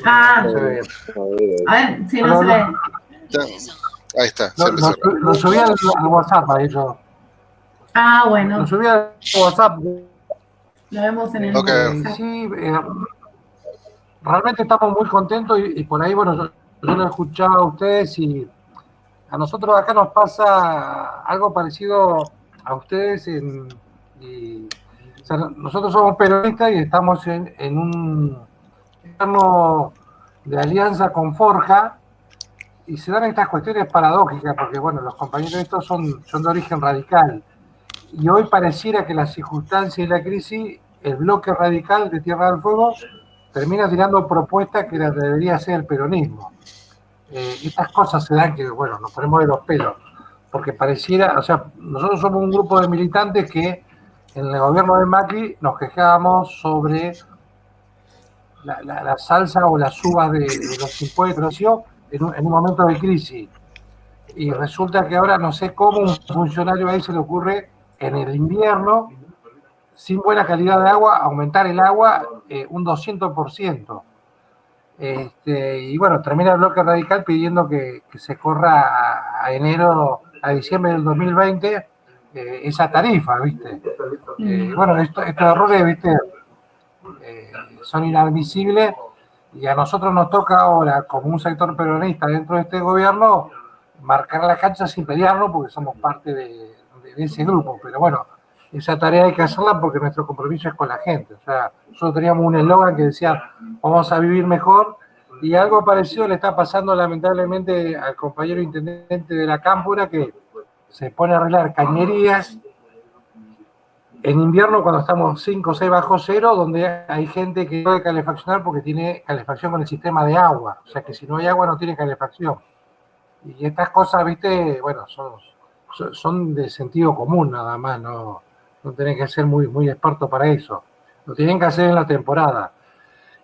Ah, No se ve bien. a ver si no se ve. Ya. Ahí está, se empezó. Lo subí al WhatsApp, a ellos. Ah, Lo bueno, subí al WhatsApp. lo vemos en el Ok. Y WhatsApp. sí, realmente estamos muy contentos y por ahí, bueno, yo lo escuchaba a ustedes y a nosotros acá nos pasa algo parecido a ustedes o sea, nosotros somos peronistas y estamos en un gobierno de alianza con Forja y se dan estas cuestiones paradójicas porque, bueno, los compañeros estos son de origen radical y hoy pareciera que las circunstancias y la crisis, el bloque radical de Tierra del Fuego termina tirando propuestas que las debería hacer el peronismo. Estas cosas se dan que, bueno, nos ponemos de los pelos, porque pareciera, o sea, nosotros somos un grupo de militantes que en el gobierno de Macri nos quejábamos sobre la salsa o las subas de los impuestos en un momento de crisis. Y resulta que ahora no sé cómo un funcionario ahí se le ocurre en el invierno, sin buena calidad de agua, aumentar el agua un 200%. Y bueno, termina el bloque radical pidiendo que se corra a enero, a diciembre del 2020 esa tarifa, ¿viste? Bueno, estos errores, ¿viste? Son inadmisibles y a nosotros nos toca ahora, como un sector peronista dentro de este gobierno, marcar la cancha sin pelearnos porque somos parte de ese grupo. Pero bueno, esa tarea hay que hacerla porque nuestro compromiso es con la gente. O sea, nosotros teníamos un eslogan que decía, vamos a vivir mejor, y algo parecido le está pasando lamentablemente al compañero intendente de la Cámpora que se pone a arreglar cañerías en invierno cuando estamos 5 o 6 bajo cero, donde hay gente que puede calefaccionar porque tiene calefacción con el sistema de agua. O sea que si no hay agua no tiene calefacción. Y estas cosas, viste, bueno, son de sentido común nada más, no tenés que ser muy experto para eso. Lo tienen que hacer en la temporada.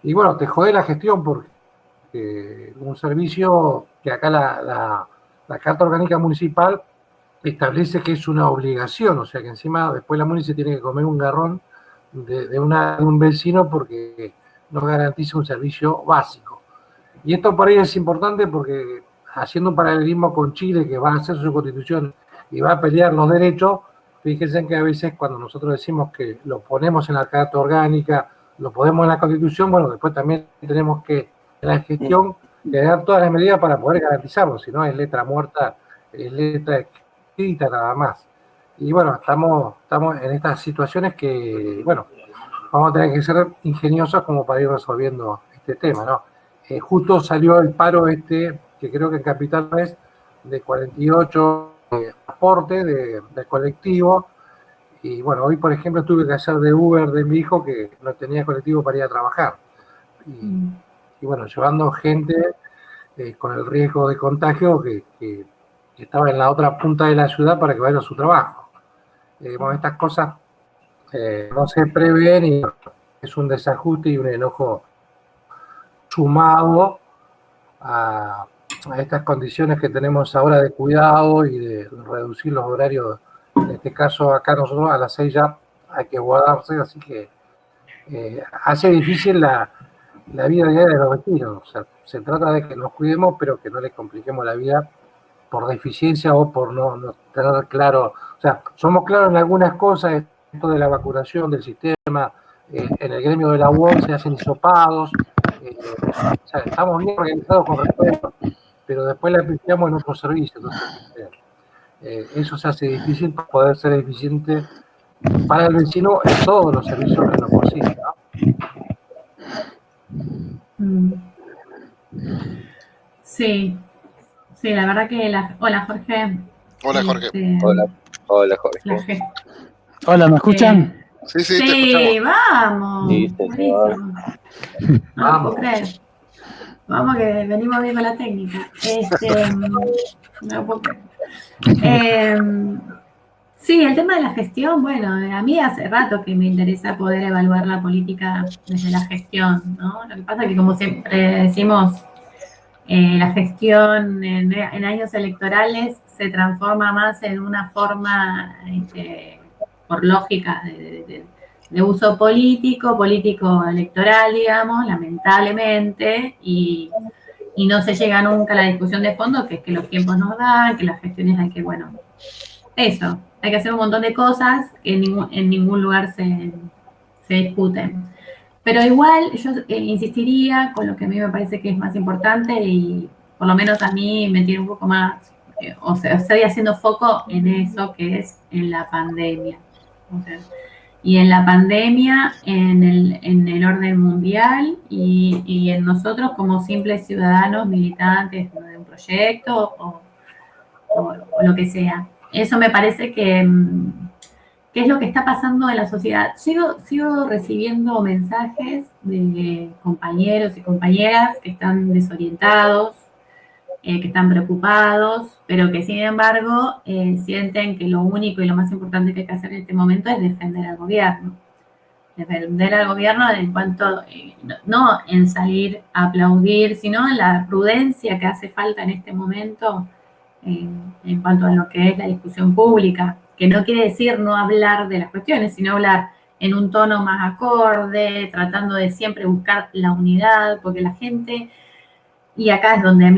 Y bueno, te jode la gestión porque un servicio que acá la Carta Orgánica Municipal establece que es una obligación, o sea que encima después la municipalidad tiene que comer un garrón de un vecino porque no garantiza un servicio básico. Y esto por ahí es importante porque haciendo un paralelismo con Chile, que va a hacer su constitución y va a pelear los derechos, fíjense que a veces cuando nosotros decimos que lo ponemos en la Carta Orgánica, lo ponemos en la constitución, bueno, después también tenemos que en la gestión generar todas las medidas para poder garantizarlo, si no es letra muerta, es letra escrita nada más. Y bueno, estamos en estas situaciones que, bueno, vamos a tener que ser ingeniosos como para ir resolviendo este tema, ¿no? Justo salió el paro que creo que en Capital es de 48 aporte de colectivo, y bueno, hoy por ejemplo tuve que hacer de Uber de mi hijo que no tenía colectivo para ir a trabajar. Y bueno, llevando gente con el riesgo de contagio que estaba en la otra punta de la ciudad para que vaya a su trabajo. Bueno, estas cosas no se prevén y es un desajuste y un enojo sumado a estas condiciones que tenemos ahora de cuidado y de reducir los horarios. En este caso, acá nosotros a las 6 ya hay que guardarse, así que hace difícil la vida diaria de los vecinos. O sea, se trata de que nos cuidemos, pero que no les compliquemos la vida por deficiencia o por no tener claro. O sea, somos claros en algunas cosas, esto de la vacunación del sistema, en el gremio de la UOM se hacen hisopados, o sea, estamos bien organizados con respecto, pero después la aplicamos en otros servicios. Entonces, eso se hace difícil para poder ser eficiente para el vecino en todos los servicios en lo posible, ¿no? Sí, sí, la verdad que hola Jorge. Hola, Jorge. Hola, Jorge. Hola, ¿me escuchan? Sí, te Sí, escuchamos. vamos. Sí, señor. No lo puedo creer. Vamos que venimos bien con la técnica. No lo puedo creer. Sí, el tema de la gestión, bueno, a mí hace rato que me interesa poder evaluar la política desde la gestión, ¿no? Lo que pasa es que como siempre decimos, la gestión en años electorales se transforma más en una forma, por lógica, de uso político electoral, digamos, lamentablemente, y no se llega nunca a la discusión de fondo, que es que los tiempos nos dan, que las gestiones hay que, bueno, eso, hay que hacer un montón de cosas que en ningún lugar se discuten. Pero igual yo insistiría con lo que a mí me parece que es más importante y por lo menos a mí me tiene un poco más, o sea, estoy haciendo foco en eso que es en la pandemia. O sea, y en la pandemia, en el orden mundial y en nosotros como simples ciudadanos militantes de un proyecto o lo que sea. Eso me parece que es lo que está pasando en la sociedad. Sigo recibiendo mensajes de compañeros y compañeras que están desorientados, que están preocupados, pero que sin embargo sienten que lo único y lo más importante que hay que hacer en este momento es defender al gobierno. Defender al gobierno en cuanto, no en salir a aplaudir, sino en la prudencia que hace falta en este momento en cuanto a lo que es la discusión pública, que no quiere decir no hablar de las cuestiones, sino hablar en un tono más acorde, tratando de siempre buscar la unidad, porque la gente, y acá es donde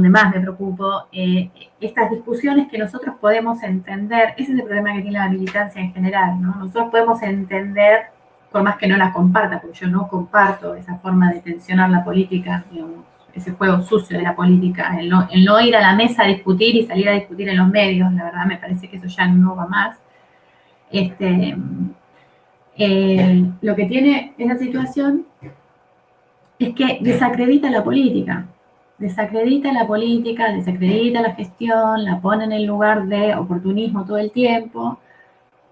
más me preocupo, estas discusiones que nosotros podemos entender, ese es el problema que tiene la militancia en general, ¿no? Nosotros podemos entender, por más que no la comparta, porque yo no comparto esa forma de tensionar la política, digamos, ese juego sucio de la política, el no ir a la mesa a discutir y salir a discutir en los medios, la verdad me parece que eso ya no va más. Lo que tiene esa situación es que desacredita la política, desacredita la gestión, la pone en el lugar de oportunismo todo el tiempo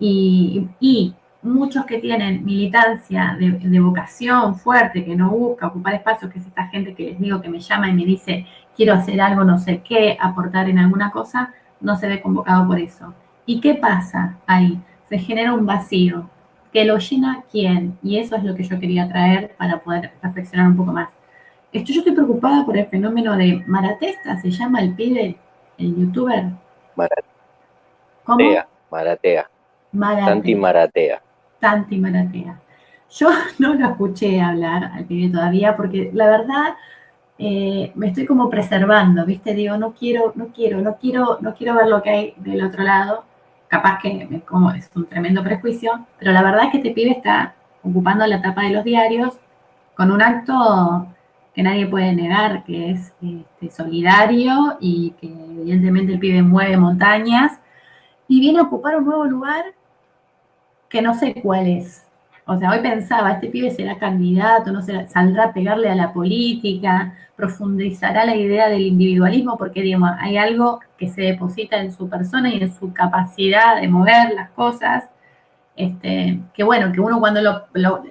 y muchos que tienen militancia de vocación fuerte, que no busca ocupar espacios, que es esta gente que les digo que me llama y me dice quiero hacer algo, no sé qué, aportar en alguna cosa, no se ve convocado por eso. ¿Y qué pasa ahí? Se genera un vacío. ¿Que lo llena quién? Y eso es lo que yo quería traer para poder reflexionar un poco más. Yo estoy preocupada por el fenómeno de Maratesta, se llama el pibe, el youtuber. Maratea. ¿Cómo? Maratea. Santi Maratea. Yo no lo escuché hablar al pibe todavía porque la verdad me estoy como preservando, ¿viste? Digo, no quiero ver lo que hay del otro lado. Capaz que como es un tremendo prejuicio, pero la verdad es que este pibe está ocupando la tapa de los diarios con un acto que nadie puede negar, que es solidario y que evidentemente el pibe mueve montañas y viene a ocupar un nuevo lugar que no sé cuál es. O sea, hoy pensaba, este pibe será candidato, no será, saldrá a pegarle a la política, profundizará la idea del individualismo, porque digamos, hay algo que se deposita en su persona y en su capacidad de mover las cosas, que bueno, que uno cuando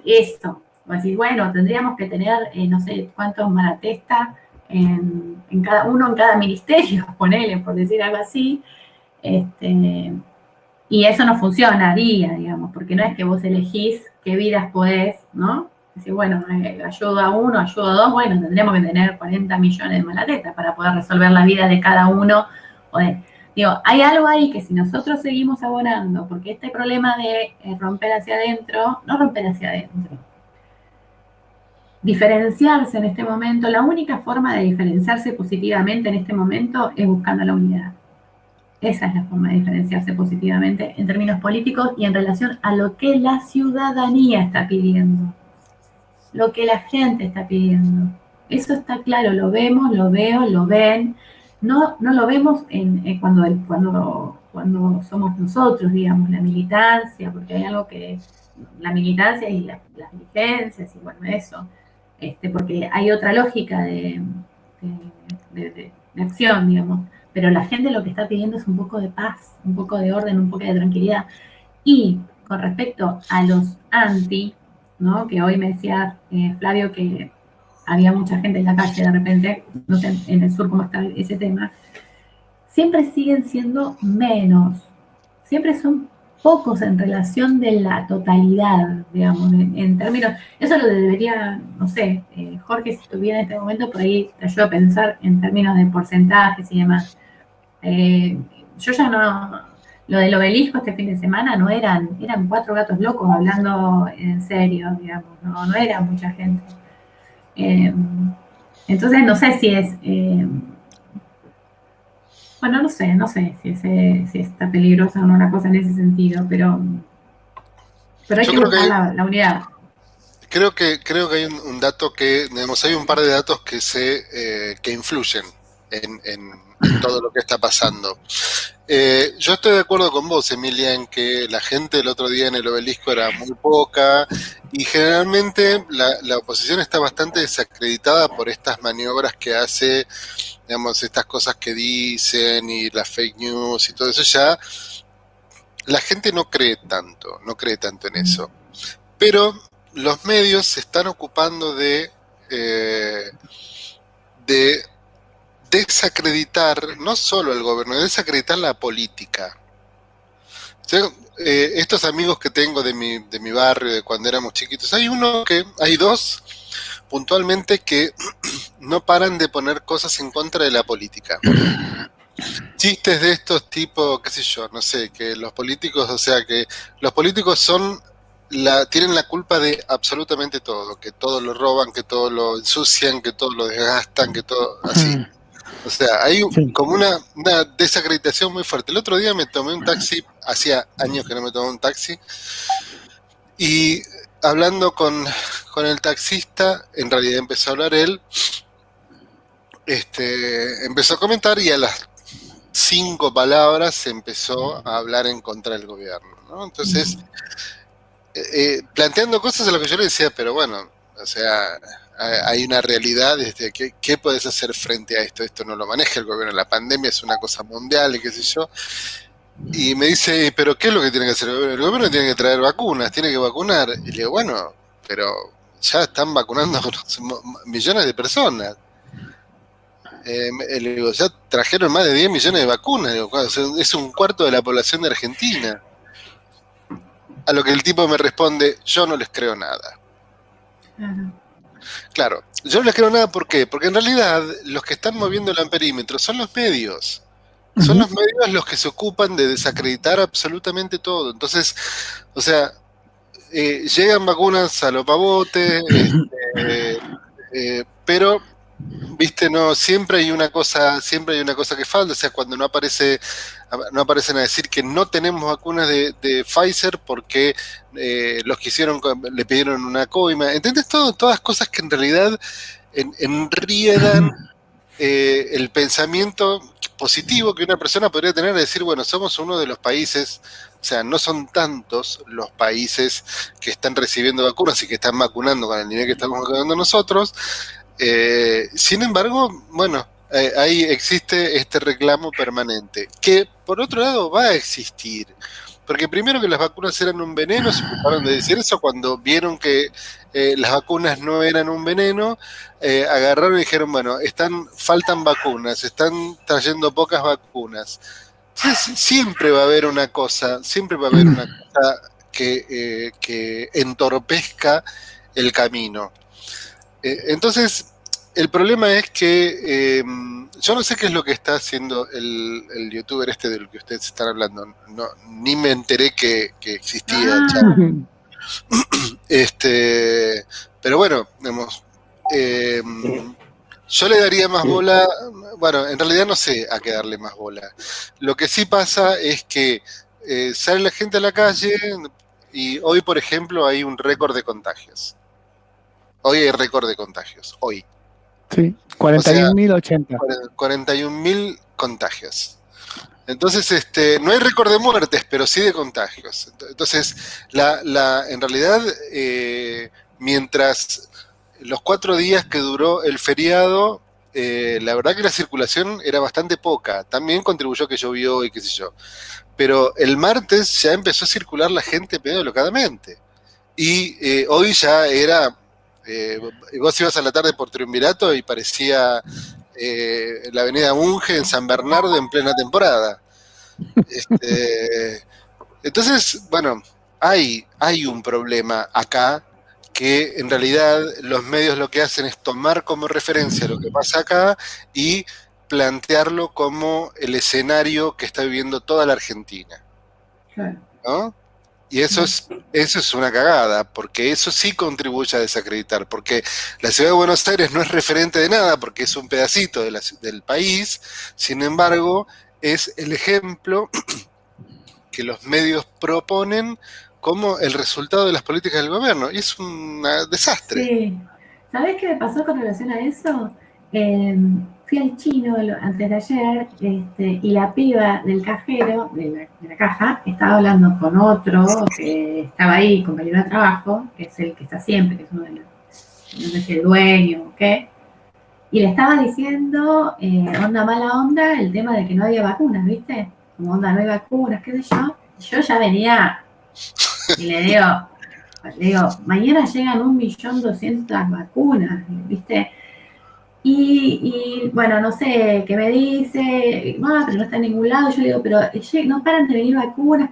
esto, va a decir, bueno, tendríamos que tener, no sé cuántos Maratesta en cada ministerio, ponele, por decir algo así, y eso no funcionaría, digamos, porque no es que vos elegís qué vidas podés, ¿no? Decir, bueno, ayudo a uno, ayudo a dos, bueno, tendríamos que tener 40 millones de Malatetas para poder resolver la vida de cada uno. Digo, hay algo ahí que si nosotros seguimos abonando, porque este problema de romper hacia adentro, no romper hacia adentro, diferenciarse en este momento, la única forma de diferenciarse positivamente en este momento es buscando la unidad. Esa es la forma de diferenciarse positivamente en términos políticos y en relación a lo que la ciudadanía está pidiendo, lo que la gente está pidiendo. Eso está claro, lo vemos, lo veo, lo ven. No lo vemos cuando somos nosotros, digamos, la militancia, porque hay algo que la militancia y las diligencias y bueno, eso, porque hay otra lógica de acción, digamos. Pero la gente lo que está pidiendo es un poco de paz, un poco de orden, un poco de tranquilidad. Y con respecto a los anti, ¿no? Que hoy me decía Flavio que había mucha gente en la calle de repente, no sé en el sur cómo está ese tema, siempre siguen siendo menos, siempre son pocos en relación de la totalidad, digamos, en términos, eso lo debería, no sé, Jorge, si estuviera en este momento, por ahí te ayuda a pensar en términos de porcentajes y demás. Yo ya lo del obelisco este fin de semana no eran 4 gatos locos hablando en serio, digamos, no era mucha gente. Entonces no sé si es, bueno, no sé si está peligrosa o no una cosa en ese sentido, pero hay que buscar la unidad. Creo que hay un dato que, digamos, hay un par de datos que influyen en todo lo que está pasando. Yo estoy de acuerdo con vos, Emilia, en que la gente el otro día en el obelisco era muy poca y generalmente la oposición está bastante desacreditada por estas maniobras que hace, digamos, estas cosas que dicen y las fake news y todo eso. Ya la gente no cree tanto en eso. Pero los medios se están ocupando de desacreditar no solo el gobierno, de desacreditar la política. O sea, estos amigos que tengo de mi barrio, de cuando éramos chiquitos, hay dos puntualmente que no paran de poner cosas en contra de la política. Chistes de estos tipos, qué sé yo, no sé, que los políticos, o sea, que los políticos tienen la culpa de absolutamente todo, que todo lo roban, que todo lo ensucian, que todo lo desgastan, que todo así. O sea, hay como una desacreditación muy fuerte. El otro día me tomé un taxi, hacía años que no me tomé un taxi, y hablando con el taxista, en realidad empezó a hablar él, empezó a comentar y a las 5 palabras se empezó a hablar en contra del gobierno, ¿no? Entonces, planteando cosas a lo que yo le decía, pero bueno, o sea, hay una realidad, ¿qué puedes hacer frente a esto? Esto no lo maneja el gobierno, la pandemia es una cosa mundial y qué sé yo. Y me dice, ¿pero qué es lo que tiene que hacer el gobierno? El gobierno tiene que traer vacunas, tiene que vacunar. Y le digo, bueno, pero ya están vacunando millones de personas. Le digo, ya trajeron más de 10 millones de vacunas. Digo, es un cuarto de la población de Argentina. A lo que el tipo me responde, yo no les creo nada. Claro, yo no les creo nada, ¿por qué? Porque en realidad los que están moviendo el amperímetro son los medios. Son los medios los que se ocupan de desacreditar absolutamente todo. Entonces, o sea, llegan vacunas a lo pavote, pero, viste, no, siempre hay una cosa que falta. O sea, cuando no aparecen a decir que no tenemos vacunas de Pfizer porque los que hicieron le pidieron una coima. ¿Entendés? Todas cosas que en realidad enriedan el pensamiento positivo que una persona podría tener, de decir, bueno, somos uno de los países, o sea, no son tantos los países que están recibiendo vacunas y que están vacunando con el nivel que estamos vacunando nosotros. Sin embargo, bueno, ahí existe este reclamo permanente, que por otro lado va a existir, porque primero que las vacunas eran un veneno, se ocuparon de decir eso cuando vieron que las vacunas no eran un veneno, agarraron y dijeron, bueno, faltan vacunas, están trayendo pocas vacunas. Entonces, siempre va a haber una cosa que entorpezca el camino. Entonces, el problema es que yo no sé qué es lo que está haciendo el youtuber del que ustedes están hablando. No, ni me enteré que existía. Pero bueno, digamos, yo le daría más bola. Bueno, en realidad no sé a qué darle más bola. Lo que sí pasa es que sale la gente a la calle y hoy, por ejemplo, hay un récord de contagios. Hoy hay récord de contagios, hoy. Sí, 41.080. 41.000 contagios. Entonces, no hay récord de muertes, pero sí de contagios. Entonces, en realidad, mientras los 4 días que duró el feriado, la verdad que la circulación era bastante poca. También contribuyó que llovió y qué sé yo. Pero el martes ya empezó a circular la gente medio alocadamente. Y hoy ya era... vos ibas a la tarde por Triunvirato y parecía la avenida Munge en San Bernardo en plena temporada. Entonces, bueno, hay un problema acá que en realidad los medios lo que hacen es tomar como referencia lo que pasa acá y plantearlo como el escenario que está viviendo toda la Argentina. Claro. ¿no? Y eso es una cagada, porque eso sí contribuye a desacreditar, porque la ciudad de Buenos Aires no es referente de nada, porque es un pedacito del país, sin embargo, es el ejemplo que los medios proponen como el resultado de las políticas del gobierno, y es un desastre. Sí. ¿Sabés qué me pasó con relación a eso? Fui al chino antes de ayer y la piba del cajero, de la caja, estaba hablando con otro que estaba ahí, compañero de trabajo, que es el que está siempre, que es uno de los, no sé si el dueño o qué, y le estaba diciendo, onda mala onda, el tema de que no había vacunas, ¿viste? Como onda, no hay vacunas, qué sé yo. Y yo ya venía y le digo, mañana llegan 1.200.000 vacunas, ¿viste? Y bueno, no sé qué me dice, pero no está en ningún lado. Yo le digo, pero no paran de venir vacunas,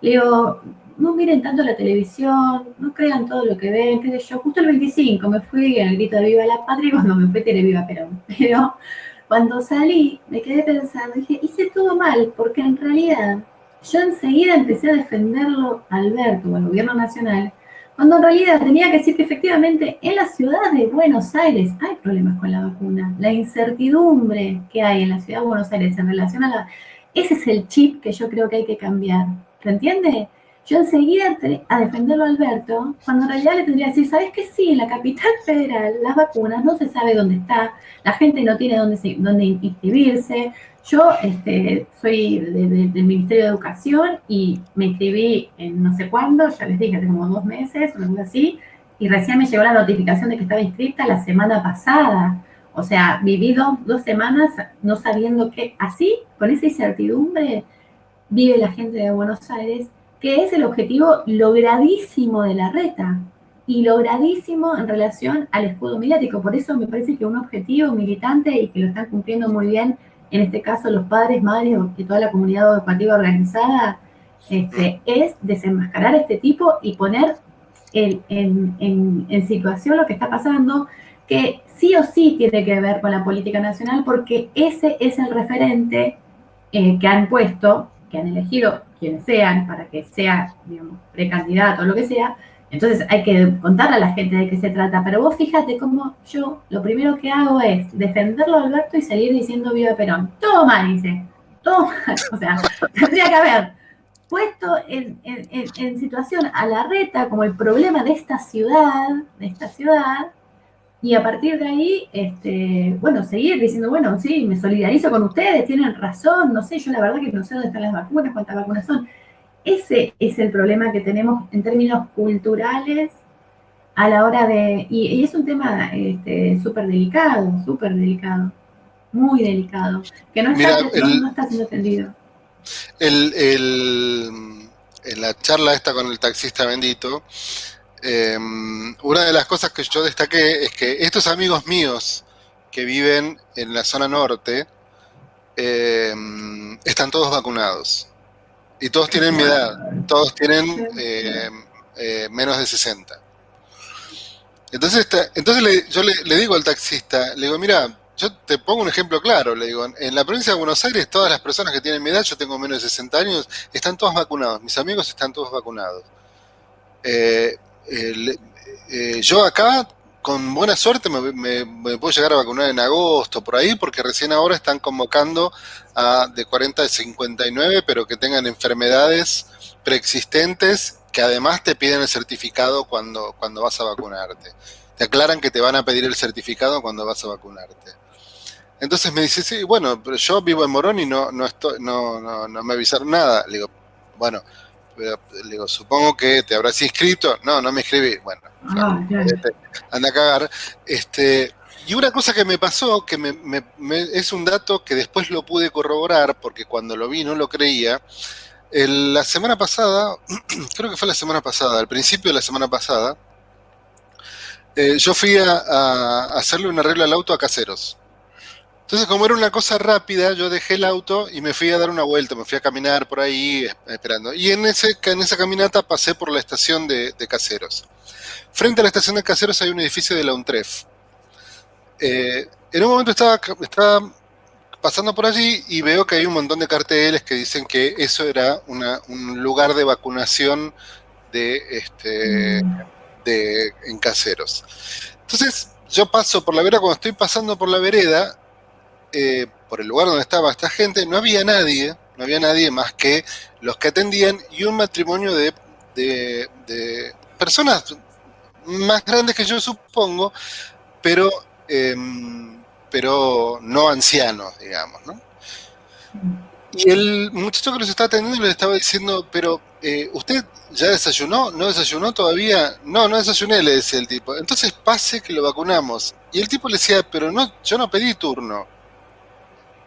Le digo, no miren tanto la televisión, no crean todo lo que ven, qué sé yo. Justo el 25 me fui al grito de Viva la Patria y cuando me fui tiré Viva Perón. Pero cuando salí me quedé pensando, dije, hice todo mal, porque en realidad yo enseguida empecé a defenderlo a Alberto, al gobierno nacional, cuando en realidad tenía que decir que efectivamente en la ciudad de Buenos Aires hay problemas con la vacuna. La incertidumbre que hay en la ciudad de Buenos Aires en relación a la... Ese es el chip que yo creo que hay que cambiar. ¿Se entiende? Yo enseguida entré a defenderlo a Alberto, cuando en realidad le tendría que decir, ¿sabes qué? Sí, en la capital federal las vacunas no se sabe dónde está, la gente no tiene dónde inscribirse. Yo soy del Ministerio de Educación y me inscribí en no sé cuándo, ya les dije, hace como 2 meses, una cosa así, y recién me llegó la notificación de que estaba inscrita la semana pasada. O sea, viví 2 semanas no sabiendo qué, así, con esa incertidumbre, vive la gente de Buenos Aires, que es el objetivo logradísimo de la reta y logradísimo en relación al escudo mediático. Por eso me parece que un objetivo militante y que lo están cumpliendo muy bien, en este caso los padres, madres y toda la comunidad educativa organizada, es desenmascarar a este tipo y poner en situación lo que está pasando, que sí o sí tiene que ver con la política nacional, porque ese es el referente que han puesto, que han elegido quienes sean para que sea, digamos, precandidato o lo que sea. Entonces hay que contarle a la gente de qué se trata. Pero vos fíjate cómo yo lo primero que hago es defenderlo a Alberto y salir diciendo Viva Perón. Todo mal, dice. Todo mal. O sea, tendría que haber puesto en situación a la reta como el problema de esta ciudad, y a partir de ahí, bueno, seguir diciendo, bueno, sí, me solidarizo con ustedes, tienen razón, no sé, yo la verdad que no sé dónde están las vacunas, cuántas vacunas son. Ese es el problema que tenemos en términos culturales a la hora de... Y es un tema súper delicado, muy delicado, que no está, no está siendo atendido. En la charla esta con el taxista bendito, una de las cosas que yo destaqué es que estos amigos míos que viven en la zona norte están todos vacunados y todos tienen mi edad, todos tienen menos de 60. Entonces yo le digo al taxista, le digo, mira, yo te pongo un ejemplo claro, le digo, en la provincia de Buenos Aires todas las personas que tienen mi edad, yo tengo menos de 60 años, están todos vacunados, mis amigos están todos vacunados. Yo acá, con buena suerte, me puedo llegar a vacunar en agosto, por ahí, porque recién ahora están convocando a de 40 a 59, pero que tengan enfermedades preexistentes, que además te piden el certificado cuando vas a vacunarte. Te aclaran que te van a pedir el certificado cuando vas a vacunarte. Entonces me dice, sí, bueno, pero yo vivo en Morón y no me avisaron nada. Le digo, bueno, le digo, supongo que te habrás inscrito. No me inscribí. Bueno, anda a cagar. Y una cosa que me pasó, que es un dato que después lo pude corroborar, porque cuando lo vi no lo creía. La semana pasada, creo que fue la semana pasada, al principio de la semana pasada, yo fui a hacerle un arreglo al auto a Caseros. Entonces, como era una cosa rápida, yo dejé el auto y me fui a dar una vuelta, me fui a caminar por ahí esperando. Y en esa caminata pasé por la estación de Caseros. Frente a la estación de Caseros hay un edificio de la UNTREF. En un momento estaba pasando por allí y veo que hay un montón de carteles que dicen que eso era un lugar de vacunación en Caseros. Entonces, yo paso por la vereda, cuando estoy pasando por la vereda, por el lugar donde estaba esta gente, no había nadie más que los que atendían y un matrimonio de personas más grandes que yo, supongo, pero no ancianos, digamos, ¿no? Y el muchacho que los estaba atendiendo les estaba diciendo, pero ¿usted ya desayunó? ¿No desayunó todavía? No, no desayuné, le decía el tipo. Entonces pase que lo vacunamos. Y el tipo le decía, pero no, yo no pedí turno.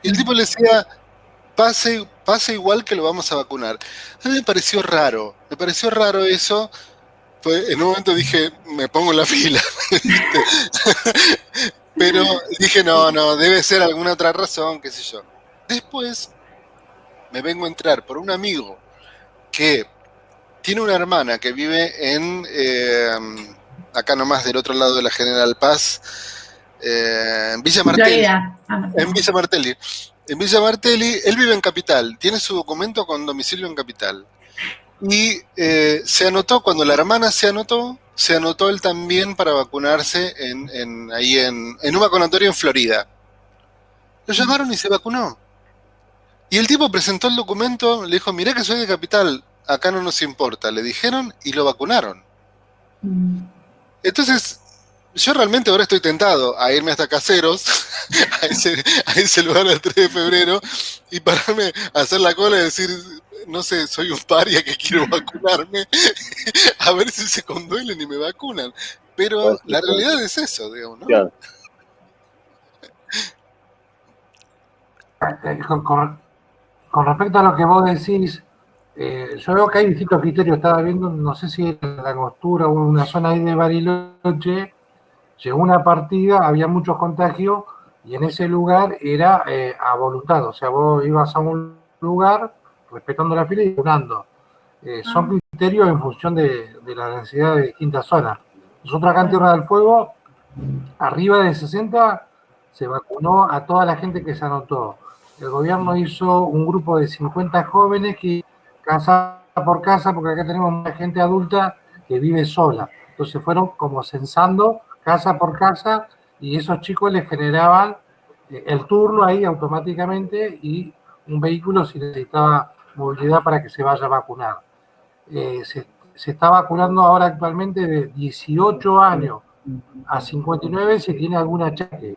Y el tipo le decía, pase igual que lo vamos a vacunar. A mí me pareció raro eso. Pues en un momento dije, me pongo en la fila. Pero dije, no, debe ser alguna otra razón, qué sé yo. Después me vengo a entrar por un amigo que tiene una hermana que vive acá nomás del otro lado de la General Paz, en Villa Martelli. En Villa Martelli. En Villa Martelli, él vive en Capital, tiene su documento con domicilio en Capital. Y se anotó, cuando la hermana se anotó él también para vacunarse ahí en un vacunatorio en Florida. Lo llamaron y se vacunó. Y el tipo presentó el documento, le dijo, mirá que soy de Capital, acá no nos importa. Le dijeron y lo vacunaron. Entonces, yo realmente ahora estoy tentado a irme hasta Caseros, a ese lugar del 3 de febrero, y pararme a hacer la cola y decir, no sé, soy un paria que quiero vacunarme, a ver si se conduelen y me vacunan. Pero la realidad es eso, digamos, ¿no? Claro. Con respecto a lo que vos decís, yo veo que hay distintos criterios. Estaba viendo, no sé si en la Angostura o en una zona ahí de Bariloche, llegó una partida, había muchos contagios y en ese lugar era a voluntad. O sea, vos ibas a un lugar respetando la fila y vacunando. Son criterios en función de la necesidad de distintas zonas. Nosotros acá en Tierra del Fuego, arriba de 60, se vacunó a toda la gente que se anotó. El gobierno hizo un grupo de 50 jóvenes que casa por casa, porque acá tenemos mucha gente adulta que vive sola. Entonces fueron como censando casa por casa y esos chicos les generaban el turno ahí automáticamente y un vehículo si necesitaba movilidad para que se vaya a vacunar. Se está vacunando ahora actualmente de 18 años a 59 si tiene alguna achaque.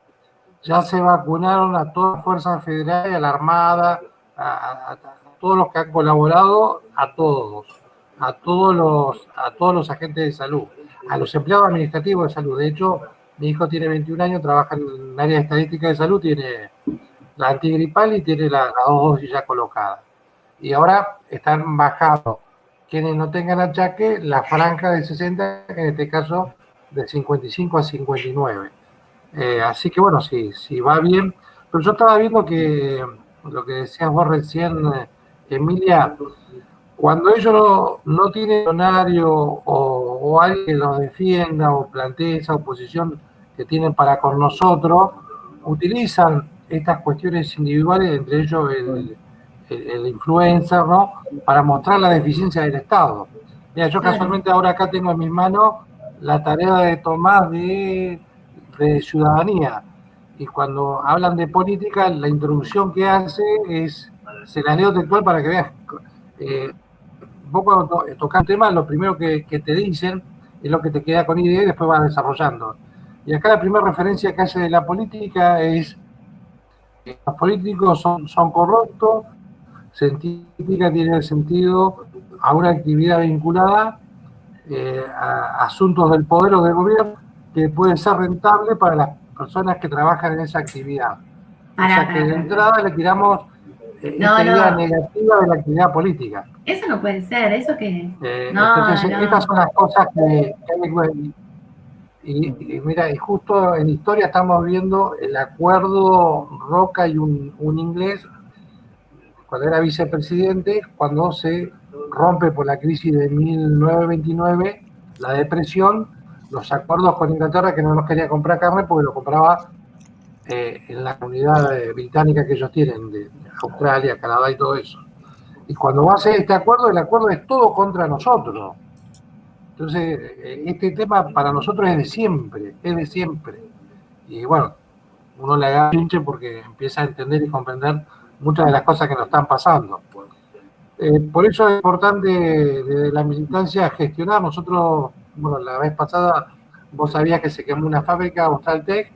Ya se vacunaron a todas las fuerzas federales, a la Armada, a todos los que han colaborado, a todos los agentes de salud, a los empleados administrativos de salud. De hecho, mi hijo tiene 21 años, trabaja en el área de estadística de salud, tiene la antigripal y tiene las 2 dosis ya colocadas. Y ahora están bajando quienes no tengan achaque, la franja de 60, en este caso de 55 a 59. Así que bueno, si va bien. Pero yo estaba viendo que lo que decías vos recién, Emilia, cuando ellos no tienen horario o alguien que los defienda o plantee esa oposición que tienen para con nosotros, utilizan estas cuestiones individuales, entre ellos el influencer, ¿no?, para mostrar la deficiencia del Estado. Mira, yo casualmente ahora acá tengo en mis manos la tarea de Tomás de ciudadanía, y cuando hablan de política, la introducción que hace es, se la leo textual para que veas, vos cuando tocas un tema, lo primero que te dicen es lo que te queda con idea y después vas desarrollando. Y acá la primera referencia que hace de la política es que los políticos son corruptos, científica tiene sentido a una actividad vinculada a asuntos del poder o del gobierno que puede ser rentable para las personas que trabajan en esa actividad. O sea que de entrada le tiramos esta idea negativa de la actividad política. Eso no puede ser, ¿eso qué es? Entonces, estas son las cosas que hay que ver. Y mira, y justo en historia estamos viendo el acuerdo Roca y un inglés, cuando era vicepresidente, cuando se rompe por la crisis de 1929, la depresión, los acuerdos con Inglaterra, que no nos quería comprar carne porque lo compraba en la comunidad británica que ellos tienen, de Australia, Canadá y todo eso. Y cuando va a hacer este acuerdo, el acuerdo es todo contra nosotros. Entonces, este tema para nosotros es de siempre, es de siempre. Y bueno, uno le da pinche porque empieza a entender y comprender muchas de las cosas que nos están pasando. Por eso es importante desde la militancia gestionar. Nosotros, bueno, la vez pasada vos sabías que se quemó una fábrica, Australtech.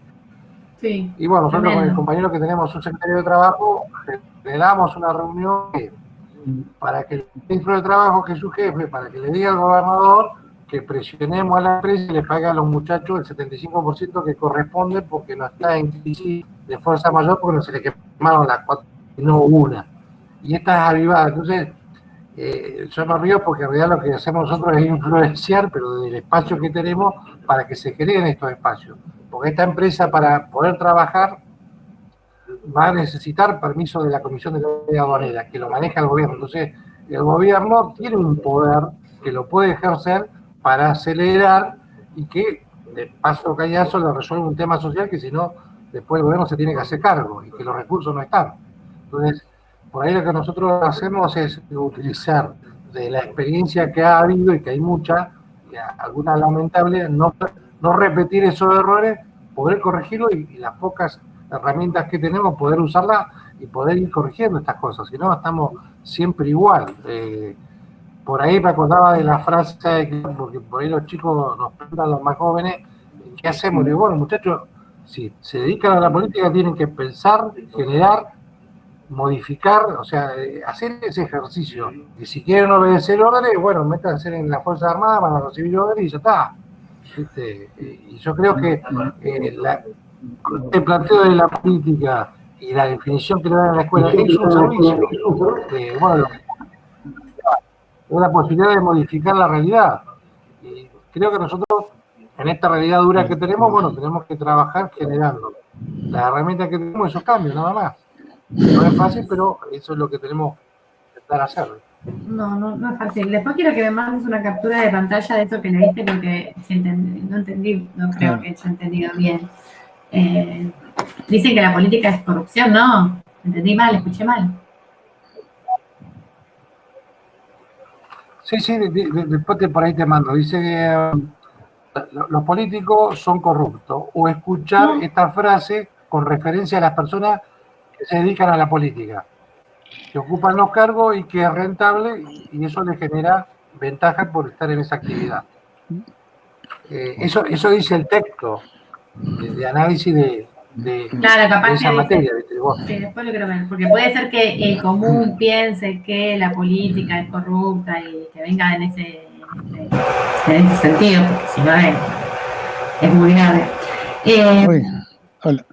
Sí. Y bueno, nosotros con el compañero que tenemos un secretario de trabajo, le damos una reunión para que el ministro de Trabajo, que es su jefe, para que le diga al gobernador que presionemos a la empresa y le pague a los muchachos el 75% que corresponde porque no está en crisis de fuerza mayor porque no se le quemaron las 4 y no una. Y esta es avivada. Entonces, yo me río porque en realidad lo que hacemos nosotros es influenciar, pero desde el espacio que tenemos, para que se creen estos espacios. Porque esta empresa, para poder trabajar, va a necesitar permiso de la Comisión de Ley Aduanera, que lo maneja el gobierno. Entonces, el gobierno tiene un poder que lo puede ejercer para acelerar y que, de paso cañazo, le resuelva un tema social que si no, después el gobierno se tiene que hacer cargo y que los recursos no están. Entonces, por ahí lo que nosotros hacemos es utilizar de la experiencia que ha habido y que hay mucha, y algunas lamentables, no repetir esos errores, poder corregirlo y las pocas herramientas que tenemos, poder usarlas y poder ir corrigiendo estas cosas. Si no, estamos siempre igual. Por ahí me acordaba de la frase, porque por ahí los chicos nos preguntan, los más jóvenes, ¿qué hacemos? Y digo, bueno, muchachos, si se dedican a la política tienen que pensar, generar, modificar, o sea, hacer ese ejercicio. Y si quieren obedecer órdenes, bueno, métanse en las Fuerzas Armadas, van a recibir órdenes y ya está. Y yo creo que el planteo de la política y la definición que le dan en la escuela es un servicio. Bueno, es la posibilidad de modificar la realidad. Y creo que nosotros, en esta realidad dura que tenemos, bueno, tenemos que trabajar generando las herramientas que tenemos, esos cambios, nada más. No es fácil, pero eso es lo que tenemos que intentar hacer. No es fácil. Después quiero que me mandes una captura de pantalla de eso que leíste porque no entendí, no creo que haya entendido bien. Dicen que la política es corrupción, ¿no? Entendí mal, escuché mal. Sí, después por ahí te mando. Dice que los políticos son corruptos. O escuchar esta frase con referencia a las personas que se dedican a la política, que ocupan los cargos y que es rentable y eso les genera ventaja por estar en esa actividad. Eso dice el texto de análisis de esa materia. Sí, después lo quiero ver, porque puede ser que el común piense que la política es corrupta y que venga en ese sentido, porque si no es muy grave. Hola.